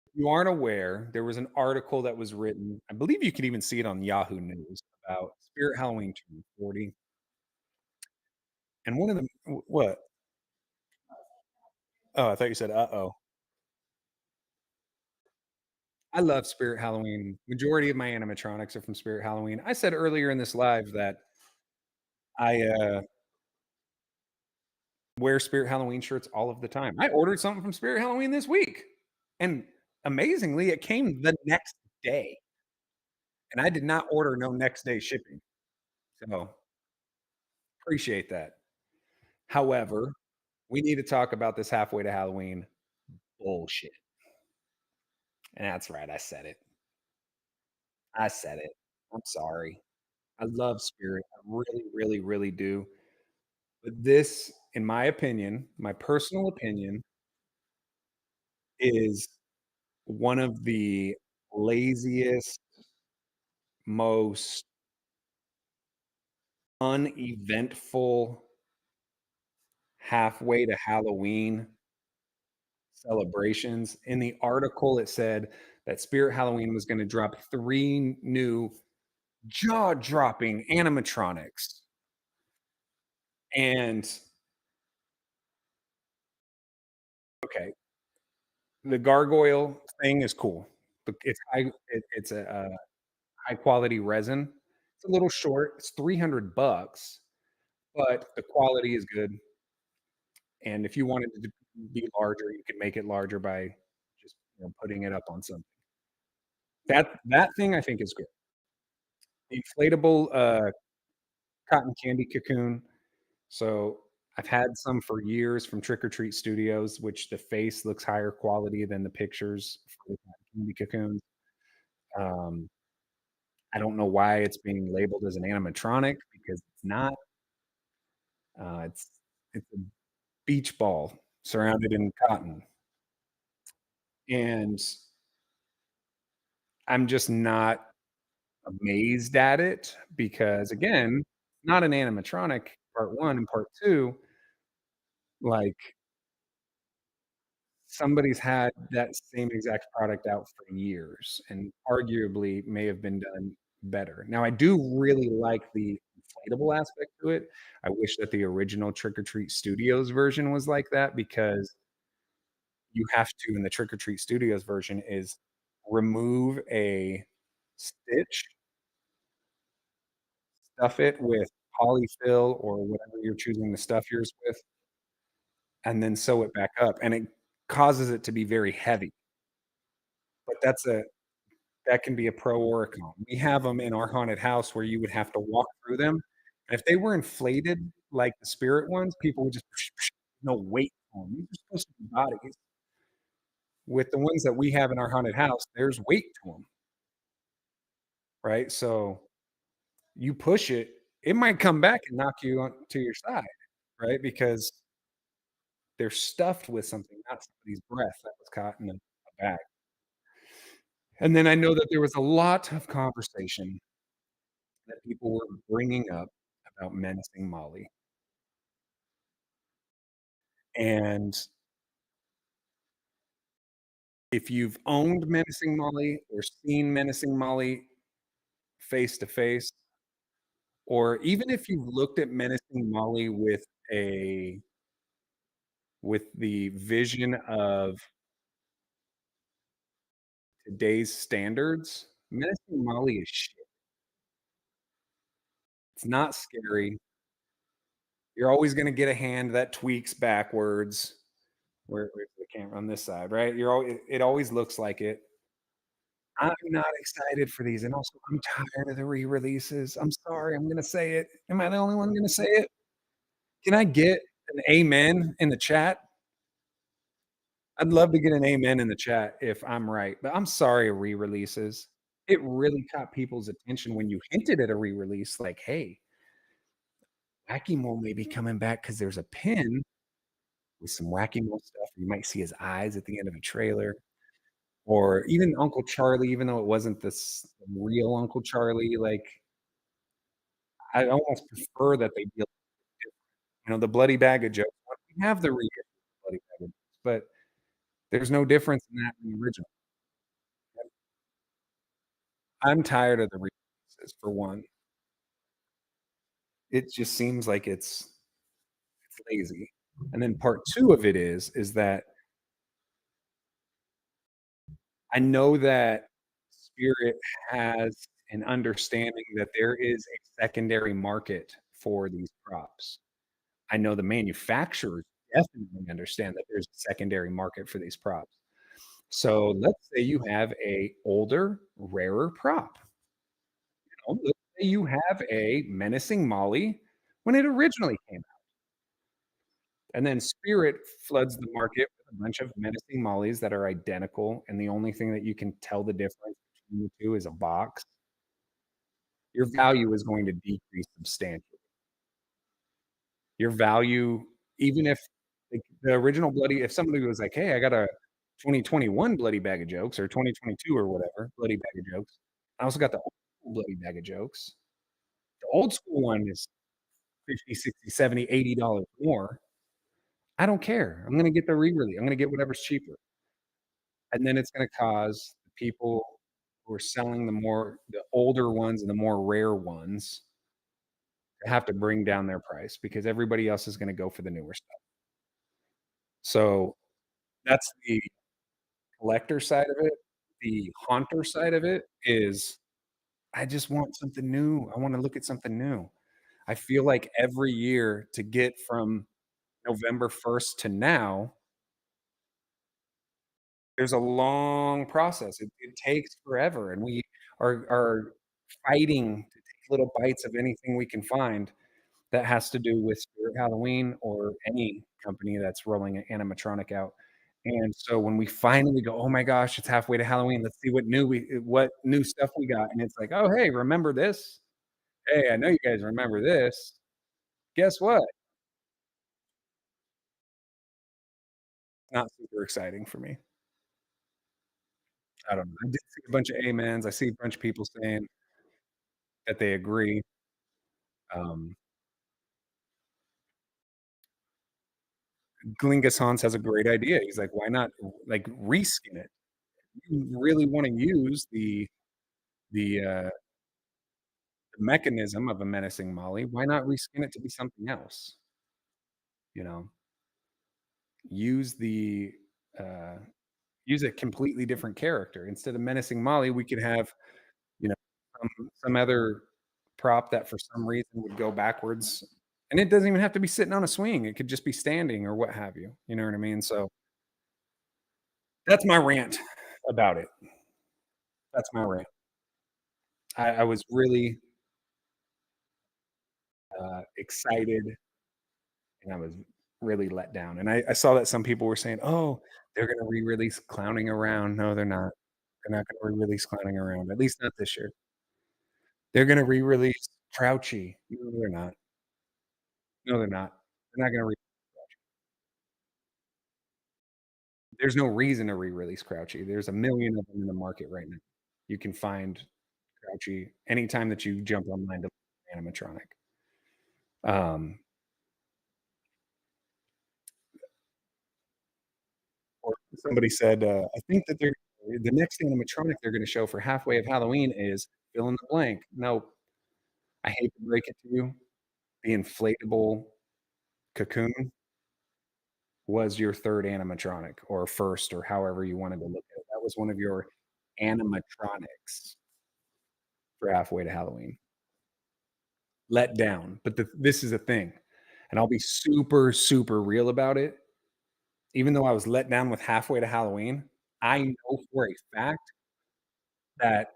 if you aren't aware, there was an article that was written. I believe you could even see it on Yahoo News about Spirit Halloween 240. And one of the what? Oh, I thought you said uh-oh. I love Spirit Halloween. Majority of my animatronics are from Spirit Halloween. I said earlier in this live that I wear Spirit Halloween shirts all of the time. I ordered something from Spirit Halloween this week. And amazingly, it came the next day, and I did not order no next day shipping. So, appreciate that. However, we need to talk about this halfway to Halloween bullshit. And that's right, I said it. I said it. I'm sorry. I love Spirit. I really, really, really do. But this, in my opinion, my personal opinion, is one of the laziest, most uneventful halfway to Halloween celebrations. In the article, it said that Spirit Halloween was going to drop 3 new jaw-dropping animatronics. And okay, the gargoyle thing is cool. It's it's a high quality resin. It's a little short. It's $300, but the quality is good. And if you wanted it to be larger, you could make it larger by just, putting it up on something. That thing I think is good. The inflatable, cotton candy cocoon. So, I've had some for years from Trick or Treat Studios, which the face looks higher quality than the pictures for the cotton candy cocoons. Um, I don't know why it's being labeled as an animatronic because it's not. It's a beach ball surrounded in cotton, and I'm just not amazed at it because, again, not an animatronic, part 1, and part 2, like, somebody's had that same exact product out for years and arguably may have been done better. Now, I do really like the inflatable aspect to it. I wish that the original Trick or Treat Studios version was like that because you have to, in the Trick or Treat Studios version, is remove a stitch, stuff it with polyfill or whatever you're choosing to stuff yours with, and then sew it back up, and it causes it to be very heavy. But that can be a pro or a con. We have them in our haunted house where you would have to walk through them, and if they were inflated like the spirit ones, people would just no weight on them. These are supposed to be bodies. With the ones that we have in our haunted house, there's weight to them, right? So, you push it, it might come back and knock you on to your side, right? Because they're stuffed with something, not somebody's breath that was caught in a bag. And then I know that there was a lot of conversation that people were bringing up about menacing Molly. And if you've owned menacing Molly or seen menacing Molly face to face, or even if you've looked at menacing Molly a with the vision of today's standards, menacing Molly is shit. It's not scary. You're always gonna get a hand that tweaks backwards. Where's the camera on this side, right? It always looks like it. I'm not excited for these, and also, I'm tired of the re-releases. I'm sorry, I'm gonna say it. Am I the only one gonna say it? Can I get an amen in the chat? I'd love to get an amen in the chat if I'm right, but I'm sorry, re-releases. It really caught people's attention when you hinted at a re-release, like, "Hey, Wacky Mole may be coming back because there's a pin with some Wacky Mole stuff. You might see his eyes at the end of a trailer." Or even Uncle Charlie, even though it wasn't this real Uncle Charlie, like, I almost prefer that they deal different. The bloody bag of jokes, we have the reissue bloody bag of jokes, but there's no difference in that in the original. I'm tired of the re-releases, for one. It just seems like it's lazy. And then part 2 of it is that I know that Spirit has an understanding that there is a secondary market for these props. I know the manufacturers definitely understand that there's a secondary market for these props. So let's say you have a older, rarer prop. Let's say you have a menacing Molly when it originally came out, and then Spirit floods the market with a bunch of menacing Mollies that are identical, and the only thing that you can tell the difference between the two is a box. Your value is going to decrease substantially. Your value, even if the original Bloody, if somebody was like, "Hey, I got a 2021 Bloody Bag of Jokes or 2022 or whatever, Bloody Bag of Jokes. I also got the old school Bloody Bag of Jokes." The old school one is 50, 60, 70, $80 more. I don't care. I'm gonna get the re-release. I'm gonna get whatever's cheaper. And then it's gonna cause the people who are selling the older ones and the more rare ones to have to bring down their price because everybody else is gonna go for the newer stuff. So that's the collector side of it. The haunter side of it is I just want something new. I wanna look at something new. I feel like every year to get from November 1st to now, there's a long process. It takes forever, and we are fighting to take little bites of anything we can find that has to do with Spirit Halloween or any company that's rolling an animatronic out. And so when we finally go, "Oh my gosh, it's halfway to Halloween. Let's see what new stuff we got." And it's like, "Oh, hey, remember this? Hey, I know you guys remember this. Guess what?" Not super exciting for me. I don't know. I did see a bunch of amens. I see a bunch of people saying that they agree. Um, Glingus Hans has a great idea. He's like, "Why not, like, reskin it? You really wanna use the the mechanism of a menacing Molly, why not reskin it to be something else?" You know? Use the, uh use a completely different character. Instead of menacing Molly, we could have, you know, some other prop that for some reason would go backwards, and it doesn't even have to be sitting on a swing, it could just be standing or what have you know what I mean? So, that's my rant about it. That's my rant. I was really, excited, and I was really let down, and I saw that some people were saying, "Oh, they're gonna re-release Clowning Around." No, they're not. They're not gonna re-release Clowning Around, at least not this year. They're gonna re-release Crouchy. No, they're not. No, they're not. They're not gonna re There's no reason to re-release Crouchy. There's a million of them in the market right now. You can find Crouchy anytime that you jump online to animatronic. Um, or somebody said, "I think that the next animatronic they're gonna show for halfway of Halloween is fill in the blank." No, I hate to break it to you, the inflatable cocoon was your 3rd animatronic or first or however you wanted to look at it. That was one of your animatronics for halfway to Halloween. Let down, but this is the thing, and I'll be super, super real about it. Even though I was let down with halfway to Halloween, I know for a fact that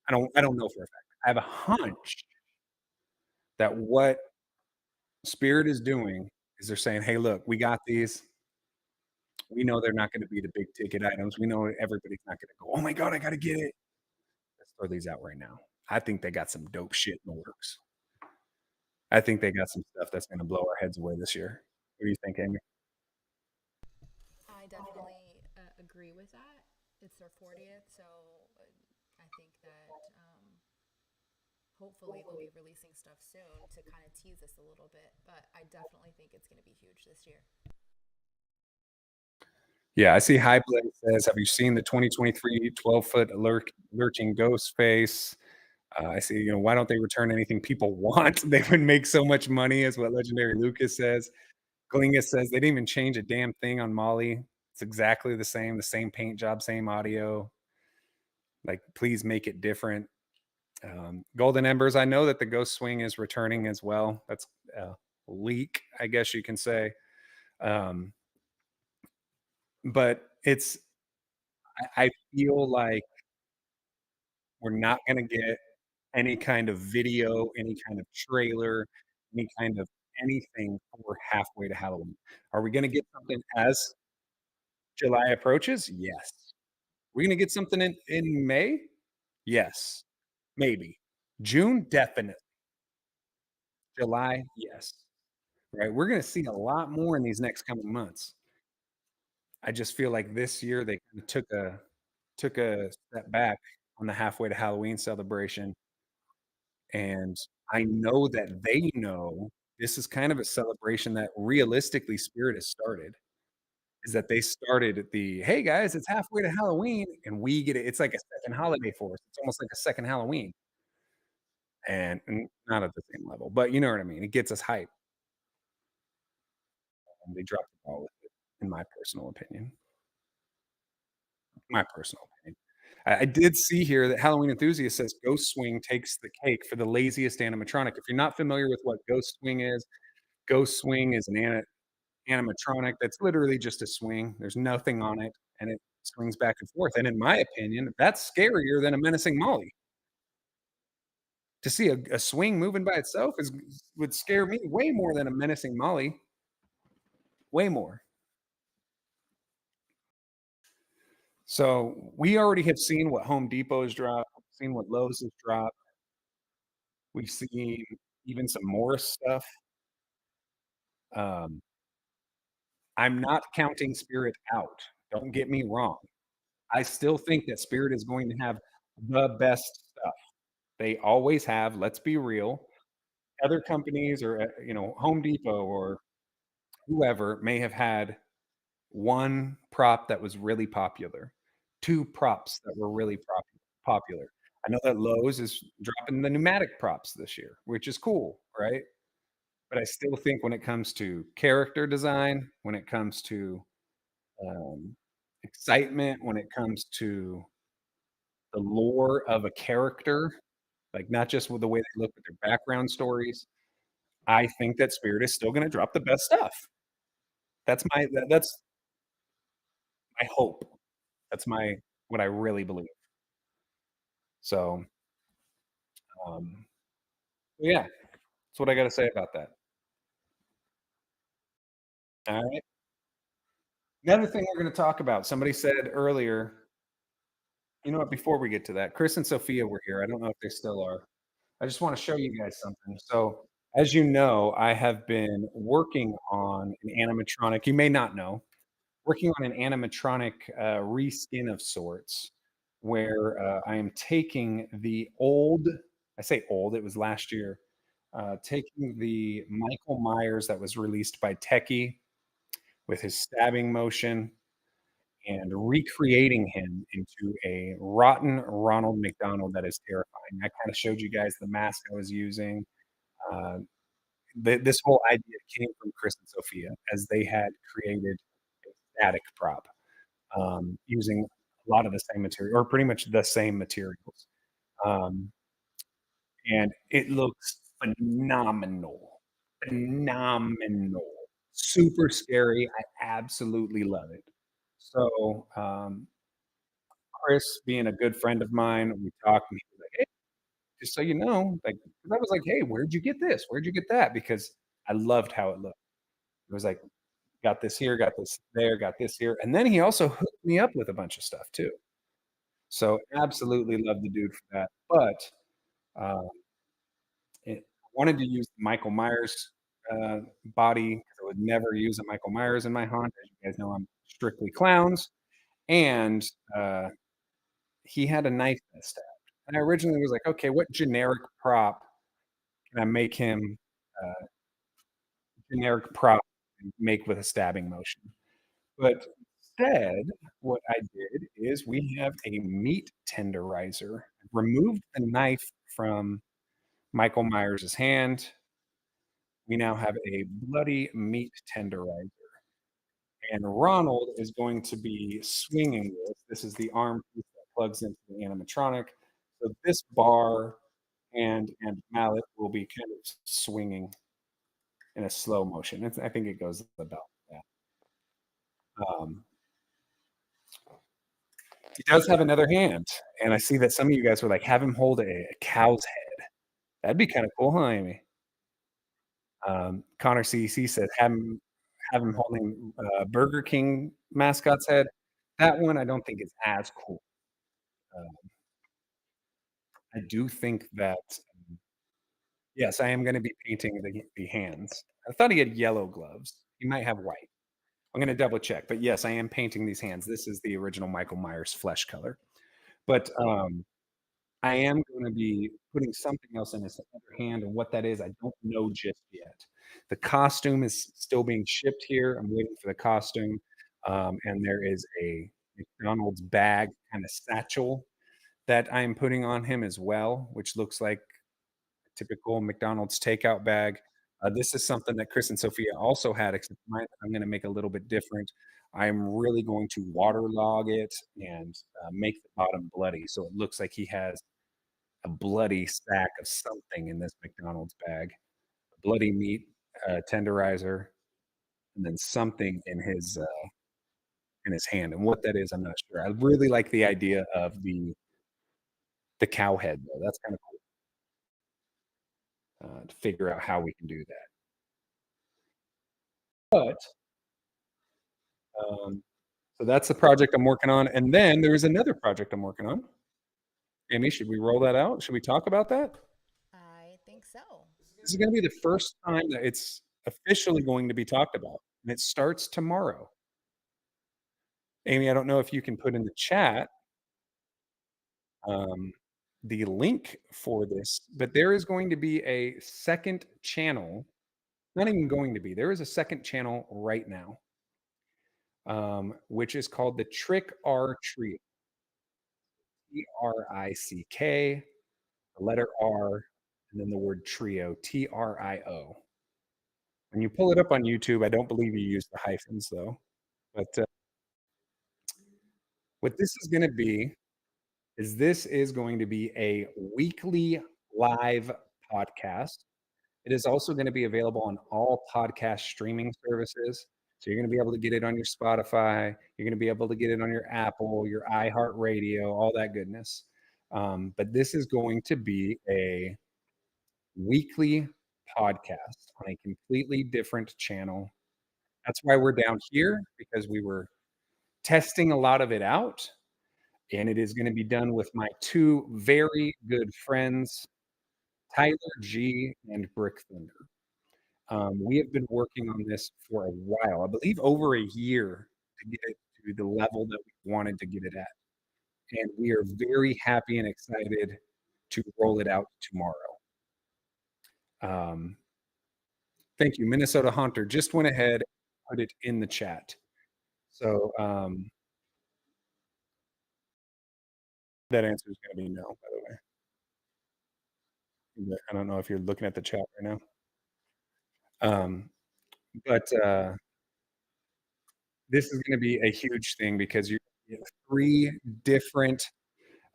I don't know for a fact. I have a hunch that what Spirit is doing is they're saying, "Hey, look, we got these. We know they're not gonna be the big ticket items. We know everybody's not gonna go, 'Oh my god, I gotta get it.' Let's throw these out right now." I think they got some dope shit in the works. I think they got some stuff that's gonna blow our heads away this year. What do you think, Amy?
I definitely agree with that. It's their 40th, so I think that hopefully they'll be releasing stuff soon to kind of tease us a little bit. But I definitely think it's going to be huge this year.
Yeah, I see Highblade says, "Have you seen the 2023 12-foot lurching ghost face?" I see, "Why don't they return anything people want? They would make so much money," is what Legendary Lucas says. Glingus says, "They didn't even change a damn thing on Molly. It's exactly the same paint job, same audio. Like, please make it different." Golden Embers, I know that the Ghost Swing is returning as well. That's a leak, I guess you can say. Um, but I feel like we're not gonna get any kind of video, any kind of trailer, any kind of anything for halfway to Halloween. Are we gonna get something as July approaches? Yes. We're gonna get something in May? Yes. Maybe. June? Definitely. July? Yes. Right? We're gonna see a lot more in these next coming months. I just feel like this year they kinda took a step back on the halfway to Halloween celebration, and I know that they know this is kind of a celebration that realistically Spirit has started, is that they started at the, "Hey, guys, it's halfway to Halloween," and we get it it's like a second holiday for us. It's almost like a second Halloween, and not at the same level, but you know what I mean? It gets us hyped, and they dropped the ball with it, in my personal opinion. My personal opinion. I did see here that Halloween Enthusiast says Ghost Swing takes the cake for the laziest animatronic. If you're not familiar with what Ghost Swing is an animatronic that's literally just a swing. There's nothing on it, and it swings back and forth, and in my opinion, that's scarier than a menacing Molly. To see a swing moving by itself is would scare me way more than a menacing Molly, way more. So, we already have seen what Home Depot has dropped, seen what Lowe's has dropped. We've seen even some Morris stuff. Um, I'm not counting Spirit out. Don't get me wrong. I still think that Spirit is going to have the best stuff. They always have, let's be real. Other companies or, Home Depot or whoever may have had 1 prop that was really popular, 2 props that were really popular. I know that Lowe's is dropping the pneumatic props this year, which is cool, right? But I still think when it comes to character design, when it comes to, um, excitement, when it comes to the lore of a character, like, not just with the way they look at their background stories, I think that Spirit is still gonna drop the best stuff. That's my hope. That's my what I really believe. So, um, yeah, that's what I gotta say about that. Alright. Another thing we're gonna talk about, somebody said earlier you know what, before we get to that, Chris and Sophia were here, I don't know if they still are. I just wanna show you guys something. So, as you know, I have been working on an animatronic you may not know, working on an animatronic, reskin of sorts, where, I am taking the old I say old, it was last year, taking the Michael Myers that was released by Techie with his stabbing motion and recreating him into a rotten Ronald McDonald that is terrifying. I kinda showed you guys the mask I was using. Uh, this whole idea came from Chris and Sophia as they had created a static prop, using a lot of the same material or pretty much the same materials. Um, and it looks phenomenal. Phenomenal. Super scary. I absolutely love it. So, Chris, being a good friend of mine, we talked and he was like, "Hey, just so you know," like 'cause I was like, "Hey, where'd you get this? Where'd you get that?" Because I loved how it looked. It was like, got this here, got this there, got this here, and then he also hooked me up with a bunch of stuff too. So, absolutely love the dude for that, but, um, I wanted to use Michael Myers, body 'cause I would never use a Michael Myers in my haunt. As you guys know, I'm strictly clowns, and, he had a knife that stabbed. And I originally was like, "Okay, what generic prop can I make him, uh, generic prop and make with a stabbing motion?" But instead, what I did is we have a meat tenderizer. Removed the knife from Michael Myers' hand. We now have a bloody meat tenderizer. And Ronald is going to be swinging this. This is the arm piece that plugs into the animatronic. So this bar and mallet will be kind of swinging in a slow motion. I think it goes about that. Um, He does have another hand, and I see that some of you guys were like, "Have him hold a cow's head." That'd be kinda cool, huh, Amy? Connor CC said, have him holding, Burger King mascot's head." That one I don't think is as cool. Uh, I do think that yes, I am gonna be painting the hands. I thought he had yellow gloves. He might have white. I'm gonna double check, but yes, I am painting these hands. This is the original Michael Myers flesh color. But, I am gonna be putting something else in his other hand, and what that is, I don't know just yet. The costume is still being shipped here. I'm waiting for the costume, and there is a McDonald's bag, kinda satchel that I'm putting on him as well, which looks like typical McDonald's takeout bag. This is something that Chris and Sophia also had, except mine I'm gonna make a little bit different. I'm really going to waterlog it and, make the bottom bloody, so it looks like he has a bloody sack of something in this McDonald's bag. Bloody meat, tenderizer, and then something in his hand, and what that is, I'm not sure. I really like the idea of the cow head, though. That's kinda cool, to figure out how we can do that. But, um, so that's the project I'm working on, and then there is another project I'm working on. Amy, should we roll that out? Should we talk about that?
I think so.
This is gonna be the first time that it's officially going to be talked about, and it starts tomorrow. Amy, I don't know if you can put in the chat, um, the link for this, but there is going to be a second channel, not even going to be, there is a second channel right now, which is called the Trick R Trio. Trick, the letter R, and then the word trio, Trio. When you pull it up on YouTube, I don't believe you use the hyphens though. But what this is going to be is this is going to be a weekly live podcast. It is also going to be available on all podcast streaming services. So you're going to be able to get it on your Spotify. You're going to be able to get it on your Apple, your iHeartRadio, all that goodness. But this is going to be a weekly podcast on a completely different channel. That's why we're down here, because we were testing a lot of it out. And it is going to be done with my two very good friends, Tyler G and Brick Thunder. We have been working on this for a while, I believe over a year, to get it to the level that we wanted to get it at. And we are very happy and excited to roll it out tomorrow. Um, thank you. Minnesota Hunter just went ahead and put it in the chat. So that answer is going to be no, by the way. I don't know if you're looking at the chat right now. But this is going to be a huge thing because you get three different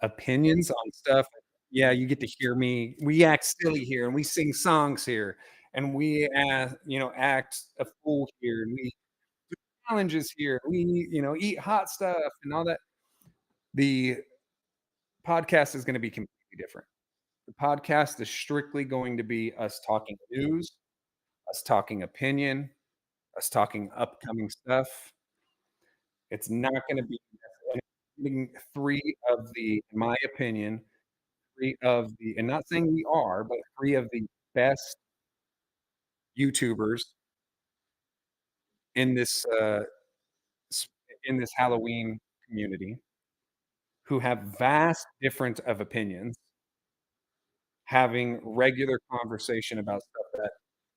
opinions on stuff. Yeah, you get to hear me. We act silly here, and we sing songs here, and we act a fool here, and we do challenges here. We eat hot stuff and all that. The podcast is going to be completely different. The podcast is strictly going to be us talking news, us talking opinion, us talking upcoming stuff. It's not going to be three of the, in my opinion, three of the, and not saying we are, but three of the best YouTubers in this in this Halloween community who have vast different of opinions, having regular conversation about stuff that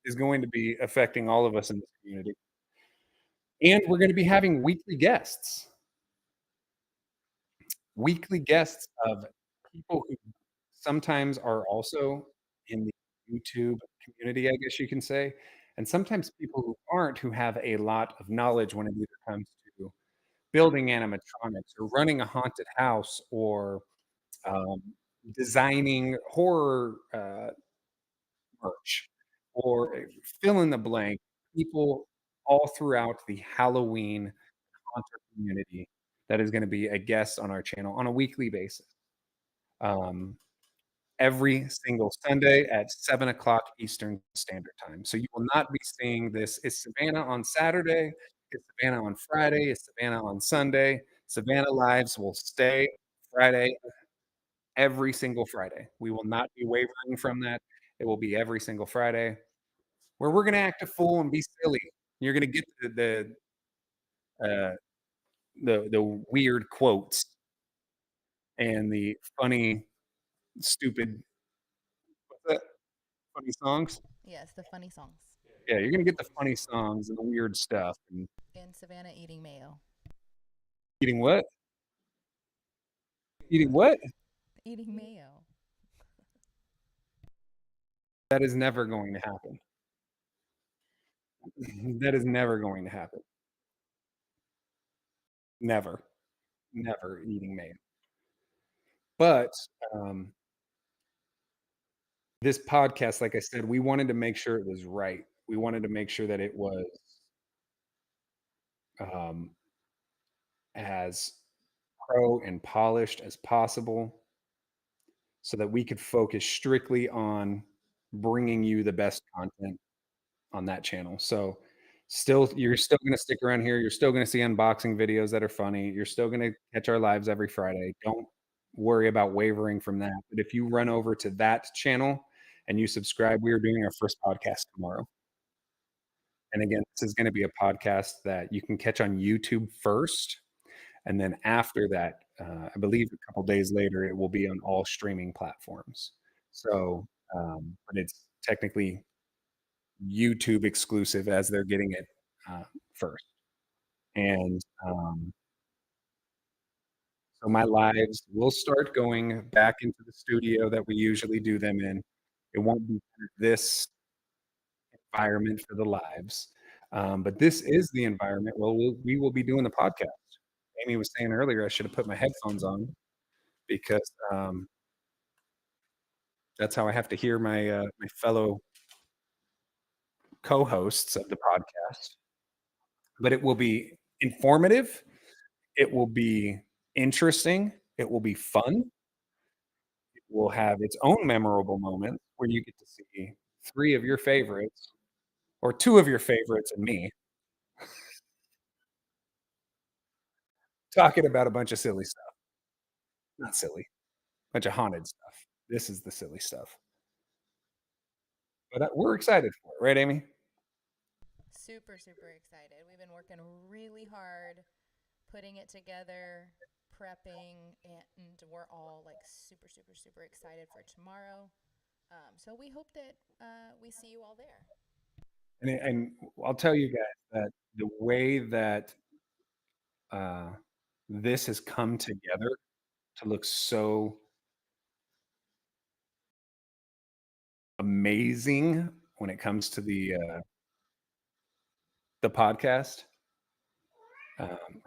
is going to be affecting all of us in this community. And we're going to be having weekly guests of people who sometimes are also in the YouTube community, I guess you can say, and sometimes people who aren't, who have a lot of knowledge when it either comes to building animatronics or running a haunted house or um, designing horror merch or fill in the blank. People all throughout the Halloween haunter community that is going to be a guest on our channel on a weekly basis. Every single Sunday at 7 o'clock Eastern Standard Time. So you will not be seeing this. It's Savannah on Saturday. It's Savannah on Friday. It's Savannah on Sunday. Savannah Lives will stay Friday, every single Friday. We will not be wavering from that. It will be every single Friday where we're going to act a fool and be silly. You're going to get uh, the weird quotes and the funny, stupid, what's that? Funny songs.
Yes, the funny songs.
Yeah, you're gonna get the funny songs and the weird stuff. And
And Savannah eating mayo.
eating what? Eating what?
Eating mayo.
That is never going to happen. That is never going to happen. Never, never eating mayo. But this podcast, like I said, we wanted to make sure it was right. We wanted to make sure that it was um, as pro and polished as possible, so that we could focus strictly on bringing you the best content on that channel. So you're still going to stick around here. You're still going to see unboxing videos that are funny. You're still going to catch our lives every Friday. Don't worry about wavering from that. But if you run over to that channel and you subscribe, we are doing our first podcast tomorrow. And again, this is going to be a podcast that you can catch on YouTube first. And then after that, I believe a couple days later, it will be on all streaming platforms. So, but it's technically YouTube exclusive as they're getting it first. And so my lives will start going back into the studio that we usually do them in. It won't be this environment for the lives, but this is the environment where we will be doing the podcast. Amy was saying earlier I should have put my headphones on because that's how I have to hear my fellow co-hosts of the podcast. But it will be informative. It will be interesting. It will be fun. It will have its own memorable moments where you get to see three of your favorites or two of your favorites and me talking about a bunch of silly stuff. Not silly, a bunch of haunted stuff. This is the silly stuff. But we're excited for it, right, Amy?
Super, super excited. We've been working really hard putting it together, prepping, and we're all like super, super, super excited for tomorrow. So we hope that we see you all there.
And I'll tell you guys that the way that this has come together to look so amazing when it comes to the podcast.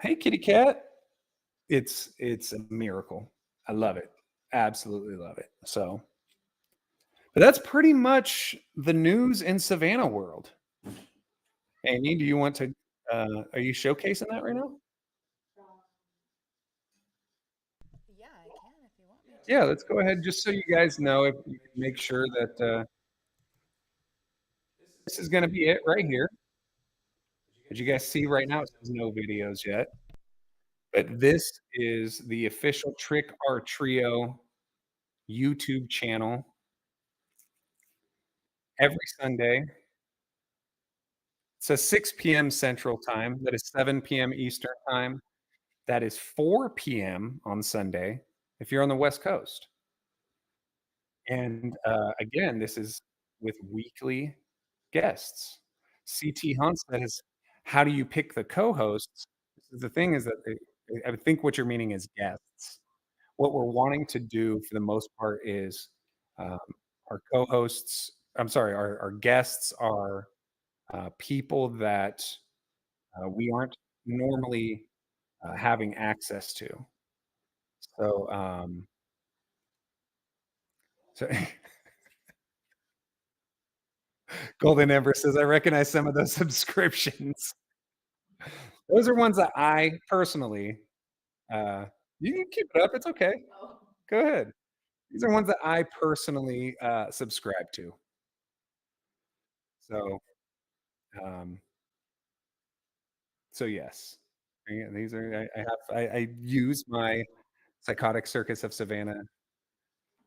Hey, kitty cat! It's a miracle. I love it. Absolutely love it. So, but that's pretty much the news in Savannah world. Amy, do you want to? Are you showcasing that right now?
Yeah, I can if you want me to.
Yeah, let's go ahead. Just so you guys know, if you can make sure that this is going to be it right here. As you guys see right now, it says no videos yet. But this is the official Trick or Trio YouTube channel. Every Sunday, it says 6 p.m. Central Time. That is 7 p.m. Eastern Time. That is 4 p.m. on Sunday if you're on the West Coast. And again, this is with weekly guests. CT Hunt says, how do you pick the co-hosts? The thing is that I think what you're meaning is guests. What we're wanting to do for the most part is our co-hosts, I'm sorry, our guests are people that we aren't normally having access to. So Golden Ember says, I recognize some of those subscriptions. Those are ones that I personally You can keep it up. It's okay. Go ahead. These are ones that I personally subscribe to. So, um, so yes, yeah, these are. I use my Psychotic Circus of Savannah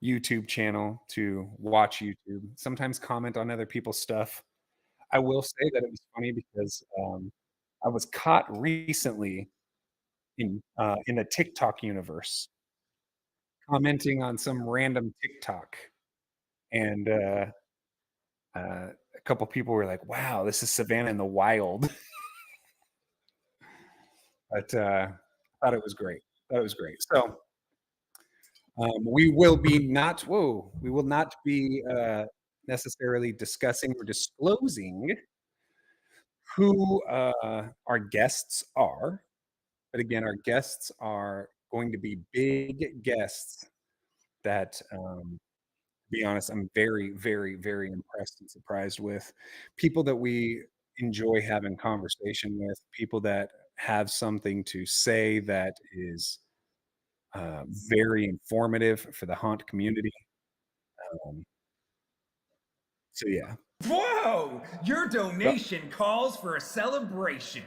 YouTube channel to watch YouTube. Sometimes comment on other people's stuff. I will say that it was funny because I was caught recently in a TikTok universe commenting on some random TikTok, and a couple people were like, "Wow, this is Savannah in the wild." But I thought it was great. That was great. So we will be not. Whoa, we will not be necessarily discussing or disclosing who our guests are. But again, our guests are going to be big guests that, to be honest, I'm very, very, very impressed and surprised with people that we enjoy having conversation with, people that have something to say that is very informative for the haunt community. Um, so yeah,
Whoa! Your
Go-
donation calls for a celebration.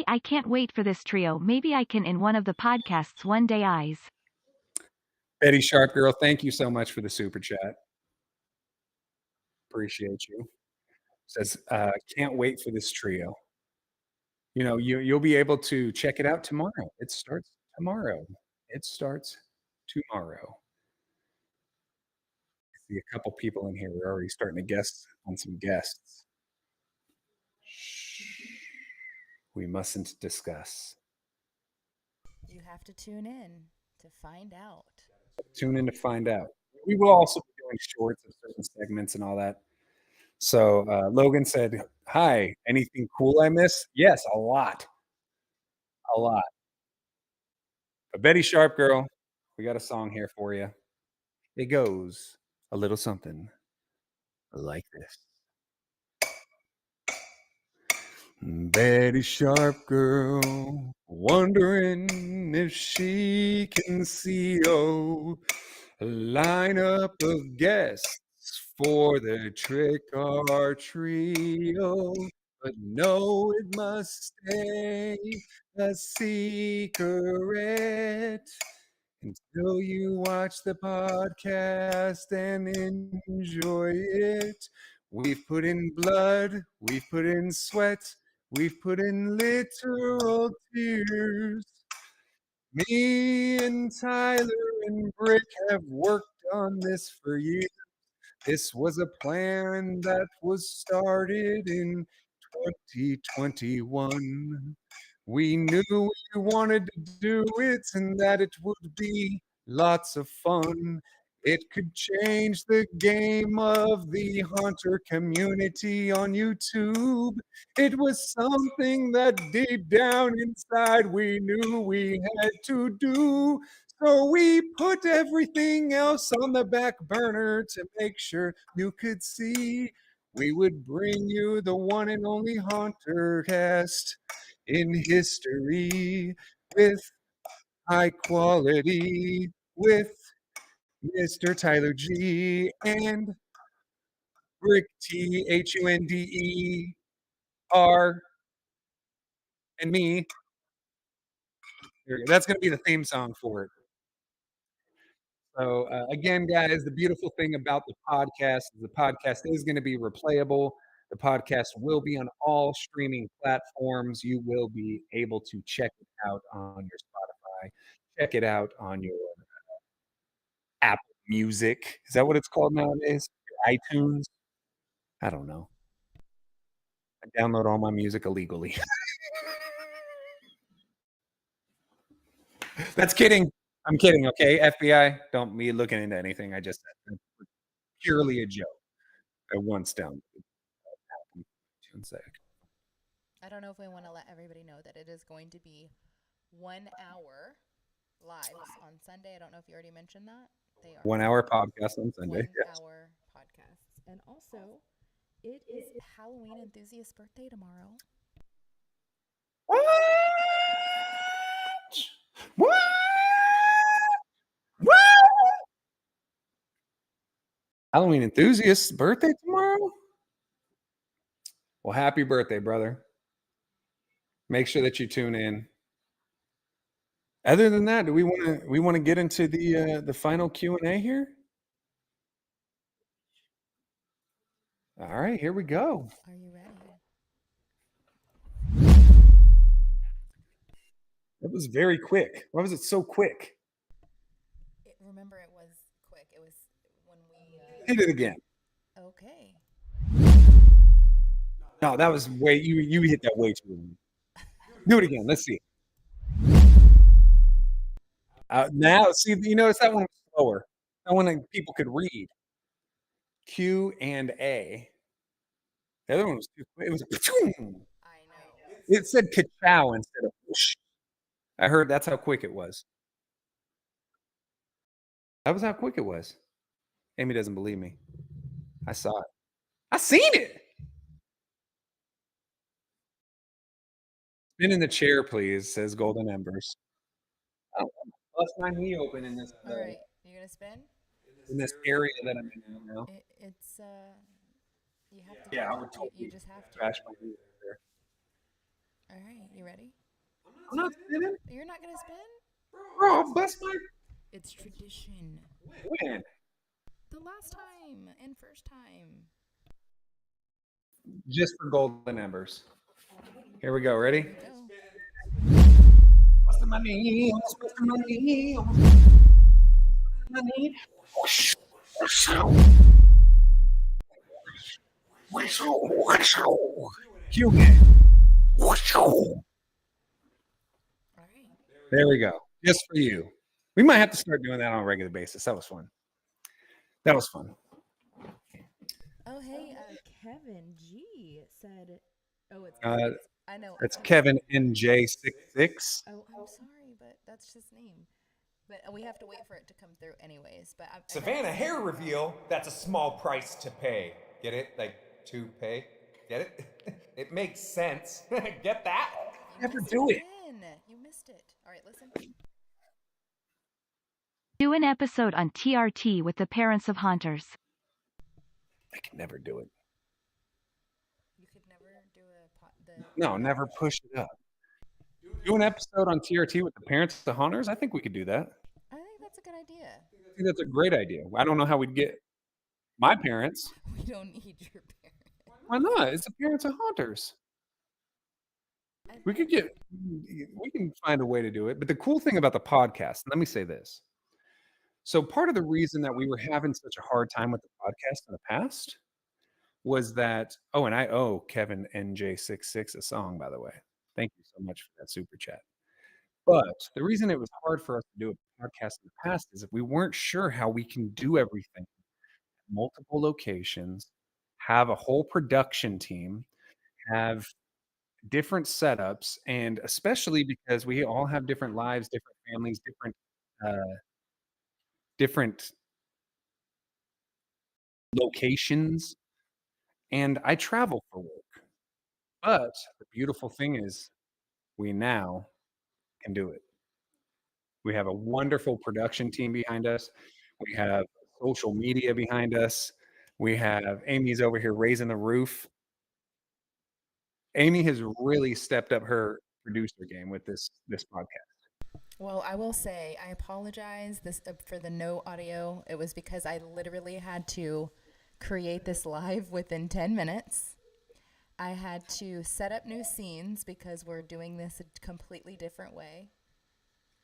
I can't wait for this trio. Maybe I can in one of the podcasts one day, eyes.
Betty Sharp Girl, thank you so much for the super chat. Appreciate you. Says, can't wait for this trio. You know, you'll be able to check it out tomorrow. It starts tomorrow. It starts tomorrow. I see a couple people in here. We're already starting to guess on some guests. Shh. We mustn't discuss.
You have to tune in to find out.
Tune in to find out. We will also be doing shorts of certain segments and all that. So Logan said, "Hi, anything cool I miss?" Yes, a lot, a lot. But Betty Sharp Girl, we got a song here for you. It goes a little something like this. Betty Sharp Girl, wondering if she can see a lineup of guests for the trick or trio. But no, it must stay a secret until you watch the podcast and enjoy it. We've put in blood, we've put in sweat, we've put in literal tears. Me and Tyler and Brick have worked on this for years. This was a plan that was started in 2021. We knew we wanted to do it and that it would be lots of fun. It could change the game of the haunter community on YouTube. It was something that deep down inside we knew we had to do. So we put everything else on the back burner to make sure you could see. We would bring you the one and only Haunter cast in history with high quality, with Mr. Tyler G and Rick THUNDER and me. That's going to be the theme song for it. So again, guys, the beautiful thing about the podcast is the podcast is going to be replayable. The podcast will be on all streaming platforms. You will be able to check it out on your Spotify, check it out on your Apple Music. Is that what it's called nowadays? Your iTunes? I don't know. I download all my music illegally. That's kidding. I'm kidding. Okay, FBI, don't be looking into anything I just said. Purely a joke. I once downloaded iTunes.
I don't know if we want to let everybody know that it is going to be 1 hour lives on Sunday. I don't know if you already mentioned that. They are
1 hour podcast on Sunday.
1
Yes.
hour podcasts. And also, it is Halloween enthusiast birthday tomorrow.
What? What? What? Halloween enthusiast's birthday tomorrow? Well, happy birthday, brother. Make sure that you tune in. Other than that, do we want to get into the final Q&A here? All right, here we go.
Are you ready?
That was very quick. Why was it so quick?
Remember, it was quick. It was when we.
Hit it again.
Okay.
No, that was way you hit that way too early. Do it again. Let's see. Now, see, you notice that one was slower. That one people could read. Q and A. The other one was too quick. It was
I know.
it said ka-chow instead of whoosh. I heard that's how quick it was. That was how quick it was. Amy doesn't believe me. I saw it. I seen it. Spin in the chair, please, says Golden Embers. Oh, bust my knee open in this
All right. You gonna spin?
area that I'm in now.
It's You have to.
Yeah, I would
You
totally
just have to.
trash my knee there.
All right. You ready?
I'm not spinning.
You're not gonna spin?
Bro, I'll bust my
It's tradition.
win.
The last time and first time.
Just for Golden Embers. Here we go. Ready?
Here we go.
Busting my knee, busting my knee, my knee. Human.
All right.
There we go. Just for you. We might have to start doing that on a regular basis. That was fun. That was fun.
Oh, hey, Kevin G said, "Oh, it's I know
That's Kevin NJ66.
Oh, I'm sorry, but that's his name. But we have to wait for it to come through, anyways. But
Savannah hair reveal, that's a small price to pay. Get it? Like, to pay? Get it? It makes sense. Get that?
Never do it.
You missed it. All right, listen.
Do an episode on TRT with the parents of haunters.
I can never do it.
You could never do the.
No, never push it up. Do an episode on TRT with the parents of the haunters? I think we could do that.
I think that's a good idea.
I think that's a great idea. I don't know how we'd get my parents.
We don't need your parents.
Why not? It's the parents of haunters. We can find a way to do it. But the cool thing about the podcast, let me say this. So part of the reason that we were having such a hard time with the podcast in the past was that, and I owe Kevin NJ66 a song, by the way. Thank you so much for that super chat. But the reason it was hard for us to do a podcast in the past is that we weren't sure how we can do everything. Multiple locations, have a whole production team, have different setups, and especially because we all have different lives, different families, different locations, and I travel for work. But the beautiful thing is we now can do it. We have a wonderful production team behind us. We have social media behind us. We have Amy's over here raising the roof. Amy has really stepped up her producer game with this podcast.
Well, I will say I apologize for the no audio. It was because I literally had to create this live within 10 minutes. I had to set up new scenes because we're doing this a completely different way.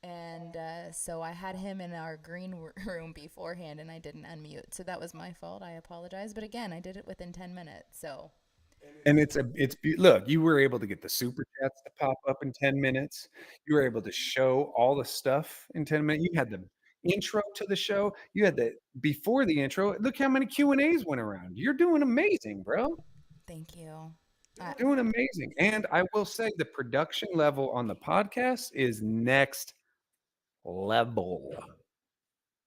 And so I had him in our green room beforehand and I didn't unmute. So that was my fault. I apologize. But again, I did it within 10 minutes. So.
And look, you were able to get the super chats to pop up in 10 minutes. You were able to show all the stuff in 10 minutes. You had the intro to the show. You had before the intro. Look how many Q&As went around. You're doing amazing, bro.
Thank you.
Doing amazing. And I will say the production level on the podcast is next level.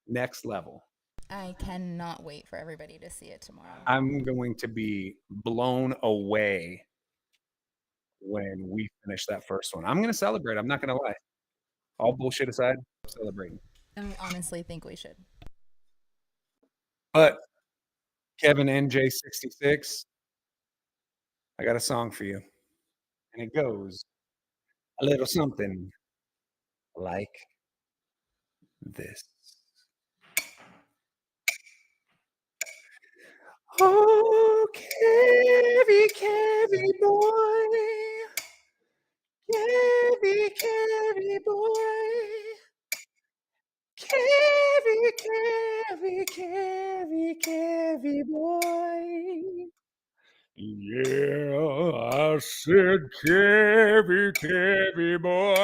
Next level.
I cannot wait for everybody to see it tomorrow.
I'm going to be blown away when we finish that first one. I'm gonna celebrate. I'm not gonna lie. All bullshit aside, I'm celebrating.
I honestly think we should.
But Kevin NJ66, I got a song for you, and it goes a little something like this. Oh, Kevy, Kevy boy, Kevy, Kevy boy, Kevy, Kevy, Kevy, Kevy boy. Yeah, I said, Kevy, Kevy boy,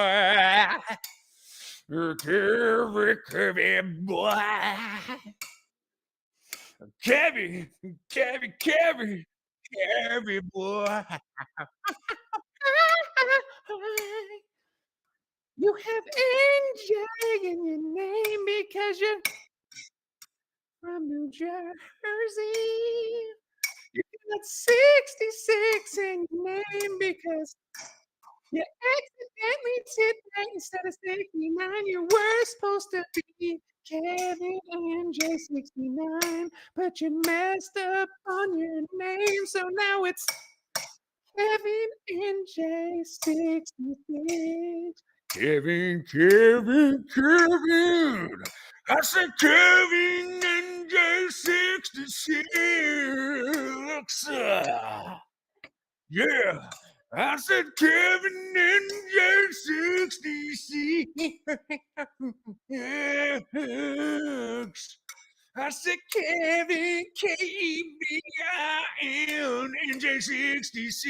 Kevy, Kevy boy. Kevy, Kevy, Kevy, Kevy boy. You have NJ in your name because you're from New Jersey. You got 66 in your name because you accidentally said that instead of 69. You were supposed to be Kevin NJ69, but you messed up on your name, so now it's Kevin NJ66. Kevin, Kevin, Kevin. I said Kevin NJ66. Yeah. I said Kevin NJ66. I said Kevin KBIN NJ66.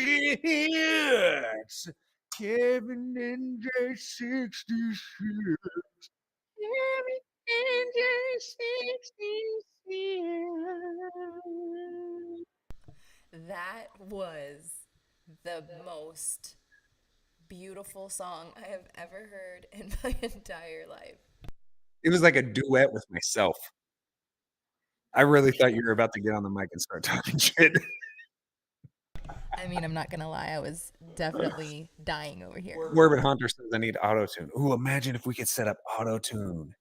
Kevin NJ66. Kevin NJ66.
That was the most beautiful song I have ever heard in my entire life.
It was like a duet with myself. I really thought you were about to get on the mic and start talking shit.
I mean, I'm not gonna lie, I was definitely dying over here.
Morbid Hunter says I need auto tune. Ooh, imagine if we could set up auto tune.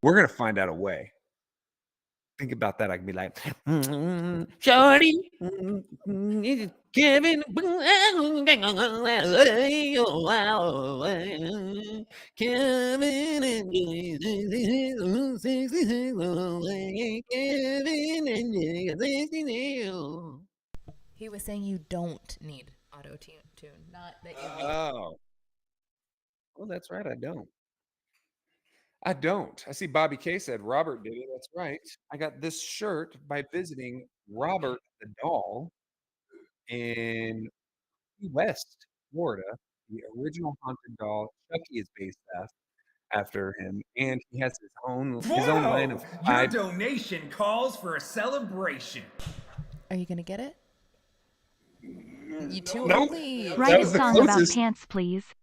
We're gonna find out a way. Think about that. I can be like, Shorty, Kevin, Kevin,
He was saying you don't need auto tune, not that you need.
Oh, well, that's right. I don't. I don't. I see Bobby K said Robert did it. That's right. I got this shirt by visiting Robert the doll in Key West, Florida. The original haunted doll. Chucky is based after him, and he has his own line of
Your
5.
donation calls for a celebration.
Are you gonna get it? You too
Nope.
early.
That
Write a
was the
song about
closest.
pants, please.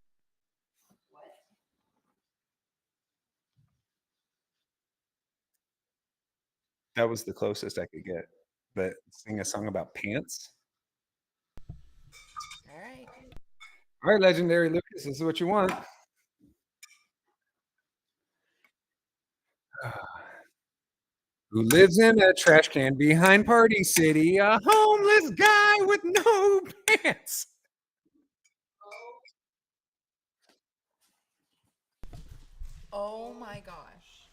That was the closest I could get. But sing a song about pants.
All right.
All right, legendary Lucas, this is what you want. Who lives in a trash can behind Party City? A homeless guy with no pants.
Oh my gosh.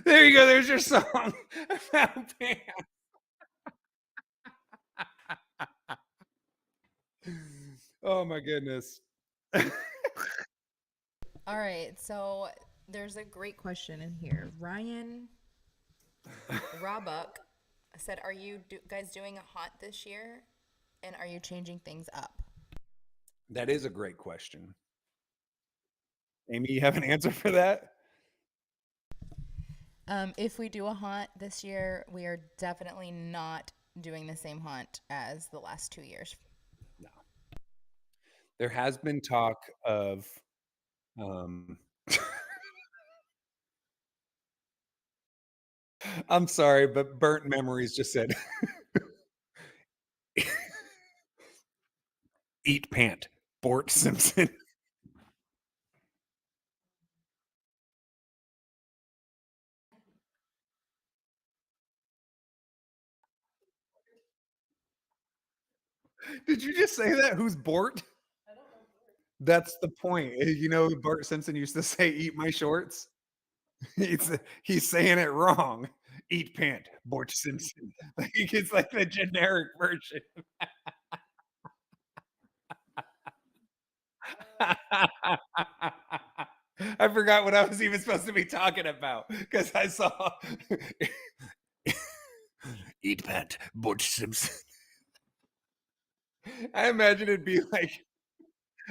There you go. There's your song about pants. Oh my goodness.
All right, so there's a great question in here. Ryan Robuck said, "Are you guys doing a haunt this year, and are you changing things up?"
That is a great question. Amy, you have an answer for that?
If we do a haunt this year, we are definitely not doing the same haunt as the last 2 years.
No. There has been talk of um I'm sorry, but burnt memories just said eat pant, Bort Simpson. Did you just say that? Who's Bort? That's the point. You know, Bart Simpson used to say, "Eat my shorts." He's saying it wrong. Eat pant, Bort Simpson. Like it's like the generic version. I forgot what I was even supposed to be talking about because I saw eat pant, Butch Simpson. I imagine it'd be like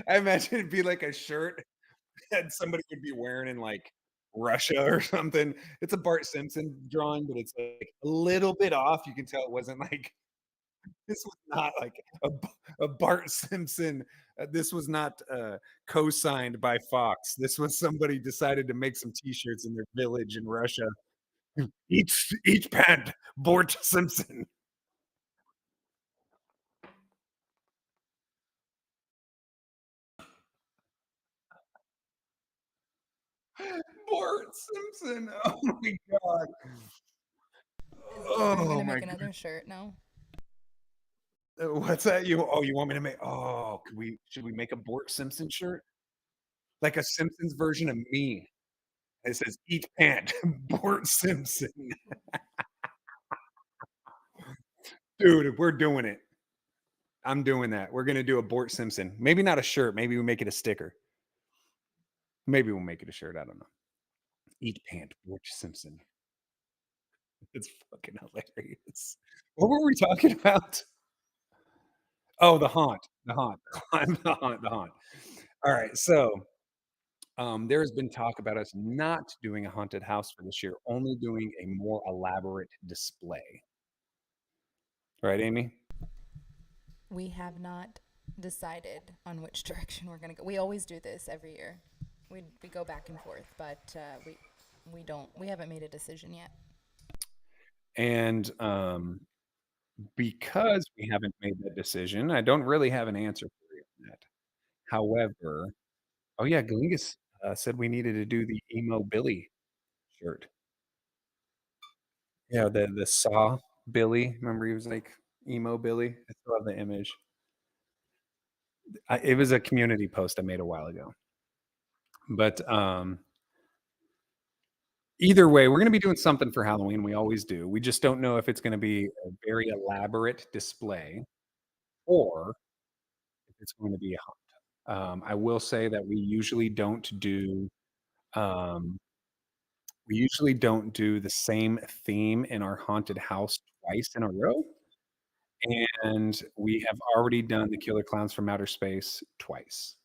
I imagine it'd be like a shirt that somebody would be wearing in like Russia or something. It's a Bart Simpson drawing, but it's like a little bit off. You can tell it wasn't like this was not like a Bart Simpson. This was not co-signed by Fox. This was somebody decided to make some T-shirts in their village in Russia. Each pant, Bort Simpson. Bort Simpson. Oh my god.
Are you
Oh
gonna
my
make
god.
another shirt now?
What's that? You want me to make could we should we make a Bort Simpson shirt? Like a Simpsons version of me. It says each pant, Bort Simpson. Dude, we're doing it. I'm doing that. We're gonna do a Bort Simpson. Maybe not a shirt. Maybe we make it a sticker. Maybe we'll make it a shirt. I don't know. Eat pant, Bort Simpson. It's fucking hilarious. What were we talking about? Oh, the haunt, the haunt, the haunt, the haunt. All right, so there has been talk about us not doing a haunted house for this year, only doing a more elaborate display. Right, Amy?
We have not decided on which direction we're gonna go. We always do this every year. We go back and forth, but we haven't made a decision yet.
And because we haven't made that decision, I don't really have an answer for you on that. However, oh yeah, Galingas said we needed to do the emo Billy shirt. Yeah, the Saw Billy. Remember he was like emo Billy? I still have the image. It was a community post I made a while ago. But either way, we're gonna be doing something for Halloween. We always do. We just don't know if it's gonna be a very elaborate display or if it's going to be a haunt. I will say that um, we usually don't do the same theme in our haunted house twice in a row. And we have already done the Killer Clowns from Outer Space twice.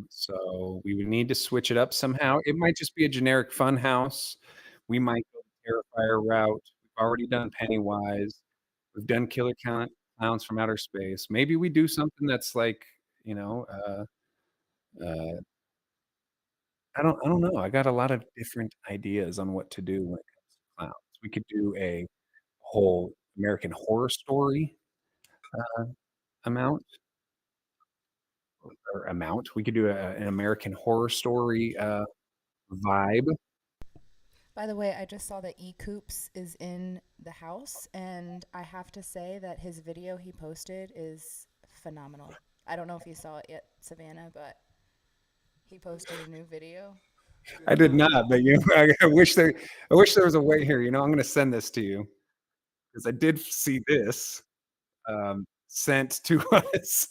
So we would need to switch it up somehow. It might just be a generic fun house. We might go the Terrifier route. We've already done Pennywise. We've done Clowns from Outer Space. Maybe we do something that's like, you know, uh, I don't know. I got a lot of different ideas on what to do when it comes to clowns. We could do a whole American Horror Story uh, amount or amount. We could do an American Horror Story vibe.
By the way, I just saw that E Coops is in the house, and I have to say that his video he posted is phenomenal. I don't know if you saw it yet, Savannah, but he posted a new video.
I did not, but I wish there was a way here. I'm going to send this to you because I did see this sent to us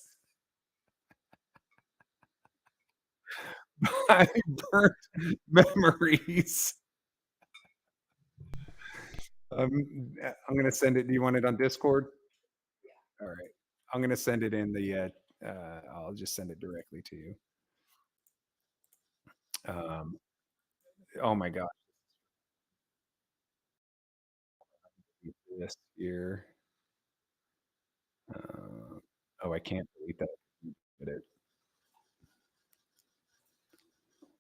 by Burnt Memories. I'm going to send it. Do you want it on Discord? All right. I'm going to send it in I'll just send it directly to you. Um, oh my God. This here. Oh, I can't delete that.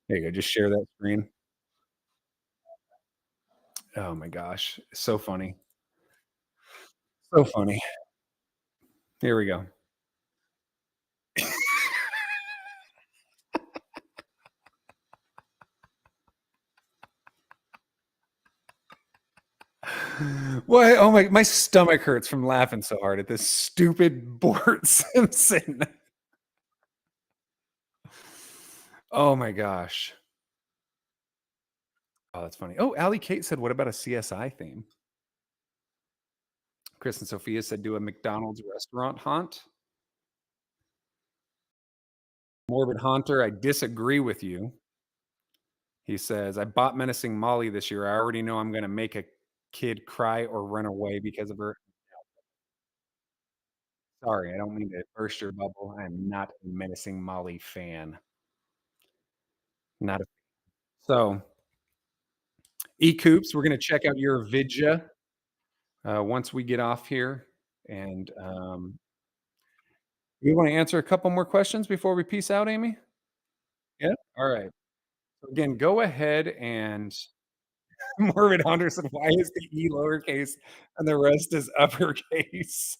There you go. Just share that screen. Oh my gosh. So funny. So funny. Here we go. Why? Oh my stomach hurts from laughing so hard at this stupid Bort Simpson. Oh my gosh. Oh, that's funny. Oh, Allie Kate said, what about a CSI theme? Chris and Sophia said, do a McDonald's restaurant haunt. Morbid Haunter, I disagree with you. He says, I bought Menacing Molly this year. I already know I'm going to make a kid cry or run away because of her. Sorry, I don't mean to burst your bubble. I am not a Menacing Molly fan. Not a so E-Coops, we're going to check out your vidya once we get off here. And you want to answer a couple more questions before we peace out, Amy? Yeah. All right. So again, go ahead and Morbid Hunter said, why is the E lowercase and the rest is uppercase?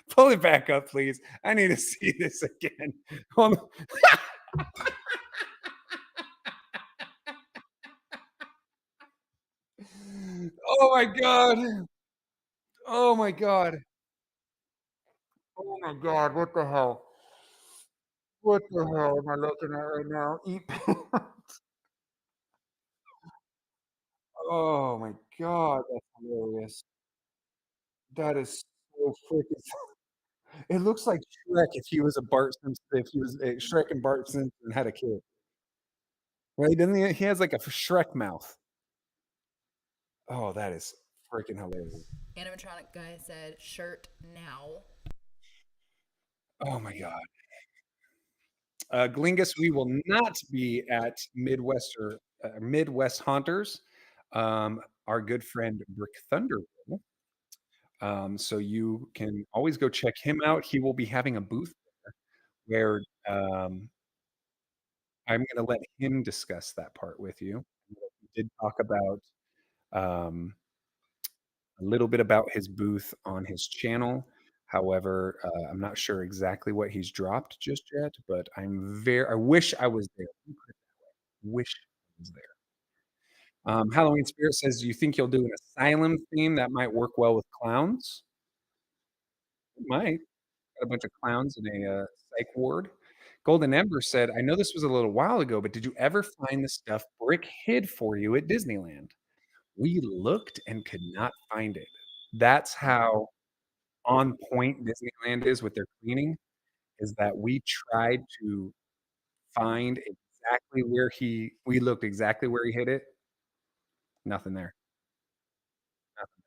Pull it back up, please. I need to see this again. Hold on. Oh my God. Oh my God. Oh my God. What the hell? What the hell am I looking at right now? Eat Oh my God. That's hilarious. That is so freaking. It looks like Shrek if he was a Bart Simpson, if he was Shrek and Bart Simpson had a kid. Right? Doesn't he has like a Shrek mouth. Oh, that is freaking hilarious.
Animatronic guy said, shirt now.
Oh my God. Glingus, we will not be at Midwest Haunters. Our good friend Brick Thunder will. So you can always go check him out. He will be having a booth there where I'm going to let him discuss that part with you. We did talk about um, a little bit about his booth on his channel. However, I'm not sure exactly what he's dropped just yet, but I wish I was there. Wish I was there. Halloween Spirit says, "Do you think you'll do an asylum theme that might work well with clowns?" It might. Got a bunch of clowns in a psych ward. Golden Ember said, "I know this was a little while ago, but did you ever find the stuff Brick hid for you at Disneyland? We looked and could not find it." That's how on point Disneyland is with their cleaning. Is that we tried to find exactly where we looked exactly where he hid it. Nothing there. Nothing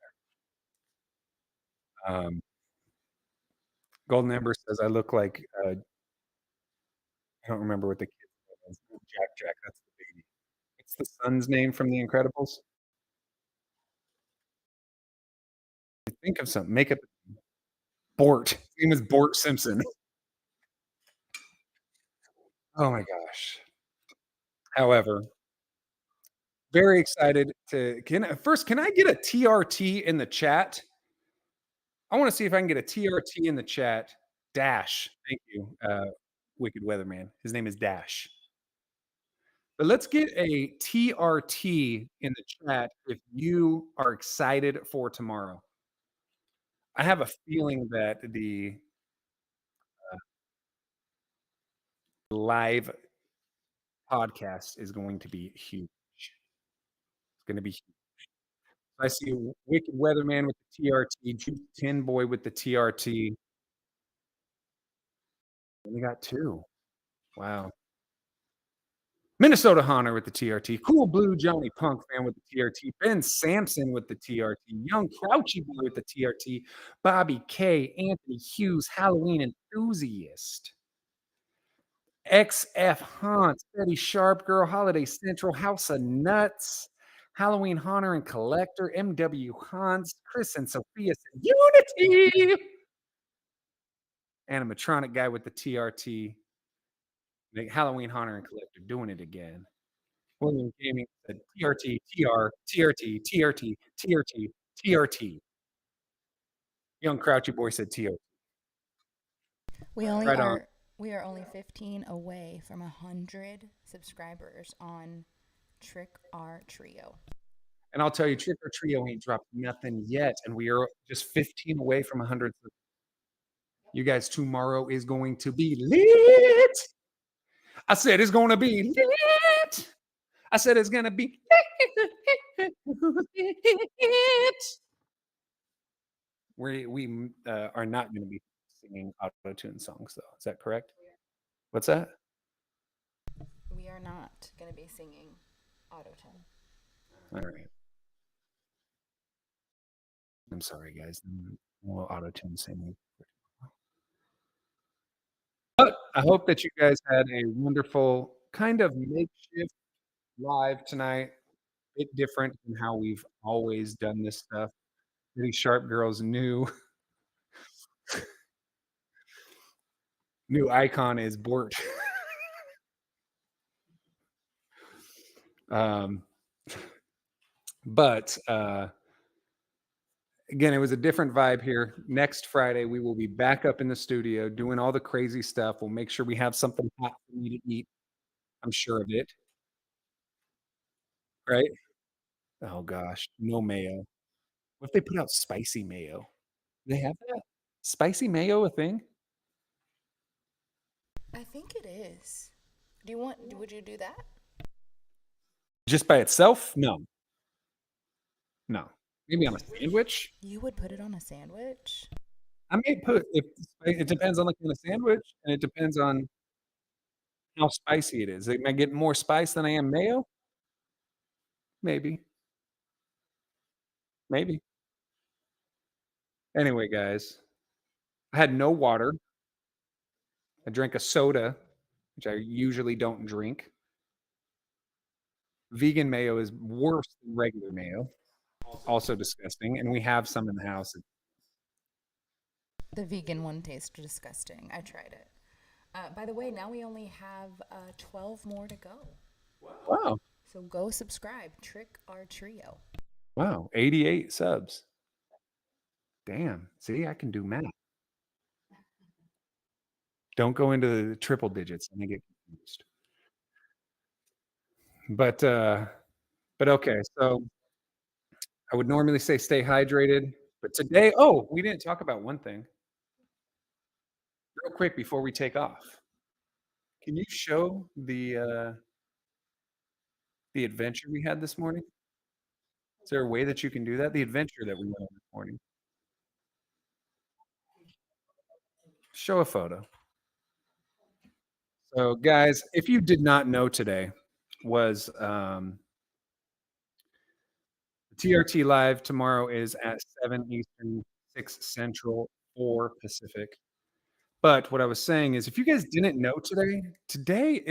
there. Golden Ember says, "I look like I don't remember what the kid's name is. Jack Jack, that's the baby. What's the son's name from The Incredibles? Think of something. Make up Bort. His name is Bort Simpson. Oh my gosh. However, very excited to can I get a TRT in the chat? I want to see if I can get a TRT in the chat. Dash. Thank you, Wicked Weatherman. His name is Dash. But let's get a TRT in the chat if you are excited for tomorrow. I have a feeling that the live podcast is going to be huge. It's going to be huge. I see Wicked Weatherman with the TRT, Juice Tin Boy with the TRT. We got two. Wow. Minnesota Hunter with the TRT. Cool Blue Johnny Punk fan with the TRT. Ben Sampson with the TRT. Young Crouchy Boy with the TRT. Bobby K. Anthony Hughes, Halloween enthusiast. XF Hunt, Betty Sharp Girl, Holiday Central, House of Nuts, Halloween Haunter and Collector, MW Hans, Chris and Sophia said, Unity. Animatronic guy with the TRT. Halloween Haunter and Collector doing it again. William Gaming said TRT, TR, TRT, TRT, TRT, TRT. Young Crouchy Boy said TRT.
We only
Right on.
are we are only 15 away from 100 subscribers on Trick Our Trio.
And I'll tell you, Trick or Trio ain't dropped nothing yet, and we are just 15 away from 100. You guys, tomorrow is going to be lit. I said it's going to be lit. I said it's going to be lit. We are not going to be singing auto-tune songs, though. Is that correct? What's that?
We are not going to be singing autotune.
All right. I'm sorry, guys. We'll auto-tune singing. But I hope that you guys had a wonderful kind of makeshift live tonight. Bit different than how we've always done this stuff. Pretty Sharp Girl's new icon is Bort. um, but again, it was a different vibe here. Next Friday, we will be back up in the studio doing all the crazy stuff. We'll make sure we have something hot for me to eat. I'm sure of it. Right? Oh gosh, no mayo. What if they put out spicy mayo? Do they have that? Spicy mayo a thing?
I think it is. Would you do that?
Just by itself? No. No. Maybe on a sandwich?
You would put it on a sandwich?
I may put if it depends on the kind of sandwich, and it depends on how spicy it is. Am I getting more spice than I am mayo? Maybe. Maybe. Anyway, guys, I had no water. I drank a soda, which I usually don't drink. Vegan mayo is worse than regular mayo. Also disgusting, and we have some in the house.
The vegan one tastes disgusting. I tried it. By the way, now we only have 12 more to go.
Wow.
So go subscribe. Trick Our Trio.
Wow. 88 subs. Damn. See, I can do math. Don't go into the triple digits and I get confused. But okay, so I would normally say stay hydrated, but today, we didn't talk about one thing. Real quick before we take off. Can you show the adventure we had this morning? Is there a way that you can do that? The adventure that we went on this morning. Show a photo. So, guys, if you did not know, today was TRT Live. Tomorrow is at 7 Eastern, 6 Central, 4 Pacific. But what I was saying is, if you guys didn't know, today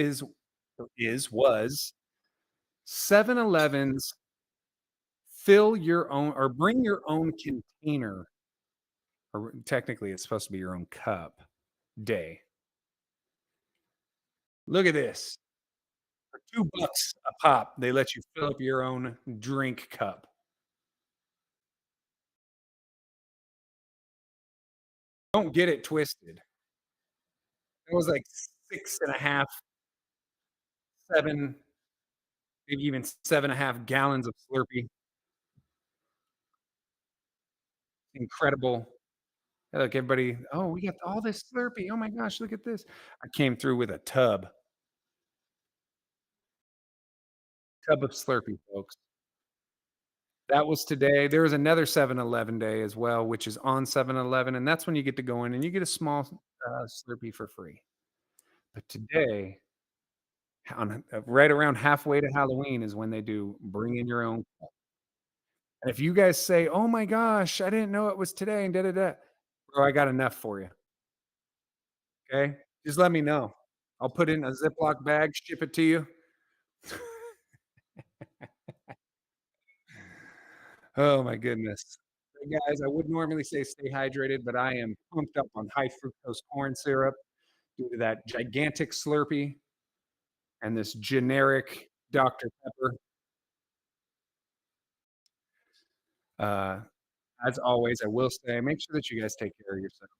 was 7-Eleven's fill your own or bring your own container, or technically it's supposed to be your own cup day. Look at this. For $2 a pop, they let you fill up your own drink cup. Don't get it twisted. It was like 6.5, 7, maybe even 7.5 gallons of Slurpee. Incredible. Look, everybody, oh, we got all this Slurpee. Oh my gosh, look at this. I came through with a tub. Tub of Slurpee, folks. That was today. There was another 7-Eleven day as well, which is on 7-Eleven, and that's when you get to go in and you get a small Slurpee for free. But today, right around halfway to Halloween, is when they do bring in your own cup. And if you guys say, "Oh my gosh, I didn't know it was today," and da da da, bro, I got enough for you. Okay, just let me know. I'll put it in a Ziploc bag, ship it to you. Oh my goodness. Hey guys, I would normally say stay hydrated, but I am pumped up on high fructose corn syrup due to that gigantic Slurpee and this generic Dr. Pepper. Uh, as always, I will say, make sure that you guys take care of yourself.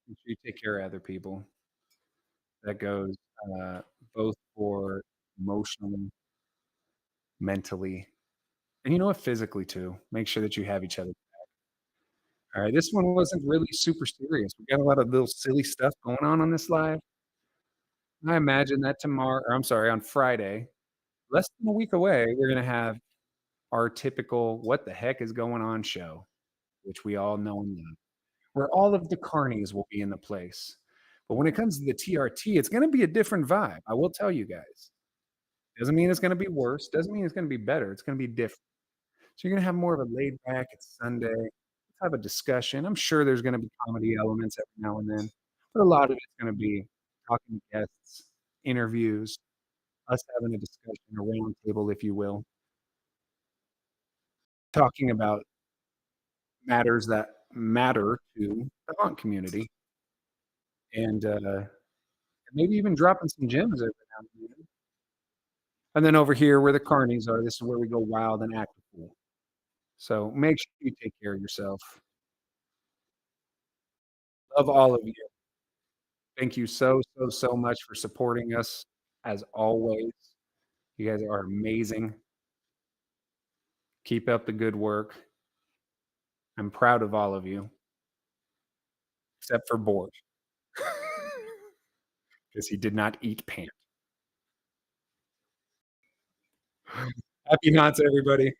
Make sure you take care of other people. That goes uh, both for emotionally, mentally, and you know what, physically too. Make sure that you have each other. All right, this one wasn't really super serious. We got a lot of little silly stuff going on this live. I imagine that tomorrow, or I'm sorry, on Friday, less than a week away, we're gonna have our typical "What the heck is going on" show, which we all know and love, where all of the carnies will be in the place. But when it comes to the TRT, it's gonna be a different vibe. I will tell you guys. Doesn't mean it's gonna be worse. Doesn't mean it's gonna be better. It's gonna be different. So you're gonna have more of a laid back. It's Sunday. Let's have a discussion. I'm sure there's gonna be comedy elements every now and then, but a lot of it's gonna be talking to guests, interviews, us having a discussion, a round table, if you will, talking about matters that matter to the haunt community, and maybe even dropping some gems every now and then. And then over here, where the carnies are, this is where we go wild and act a fool. So make sure you take care of yourself. Love all of you. Thank you so, so, so much for supporting us as always. You guys are amazing. Keep up the good work. I'm proud of all of you, except for Borg, because he did not eat pants. Happy haunts, everybody.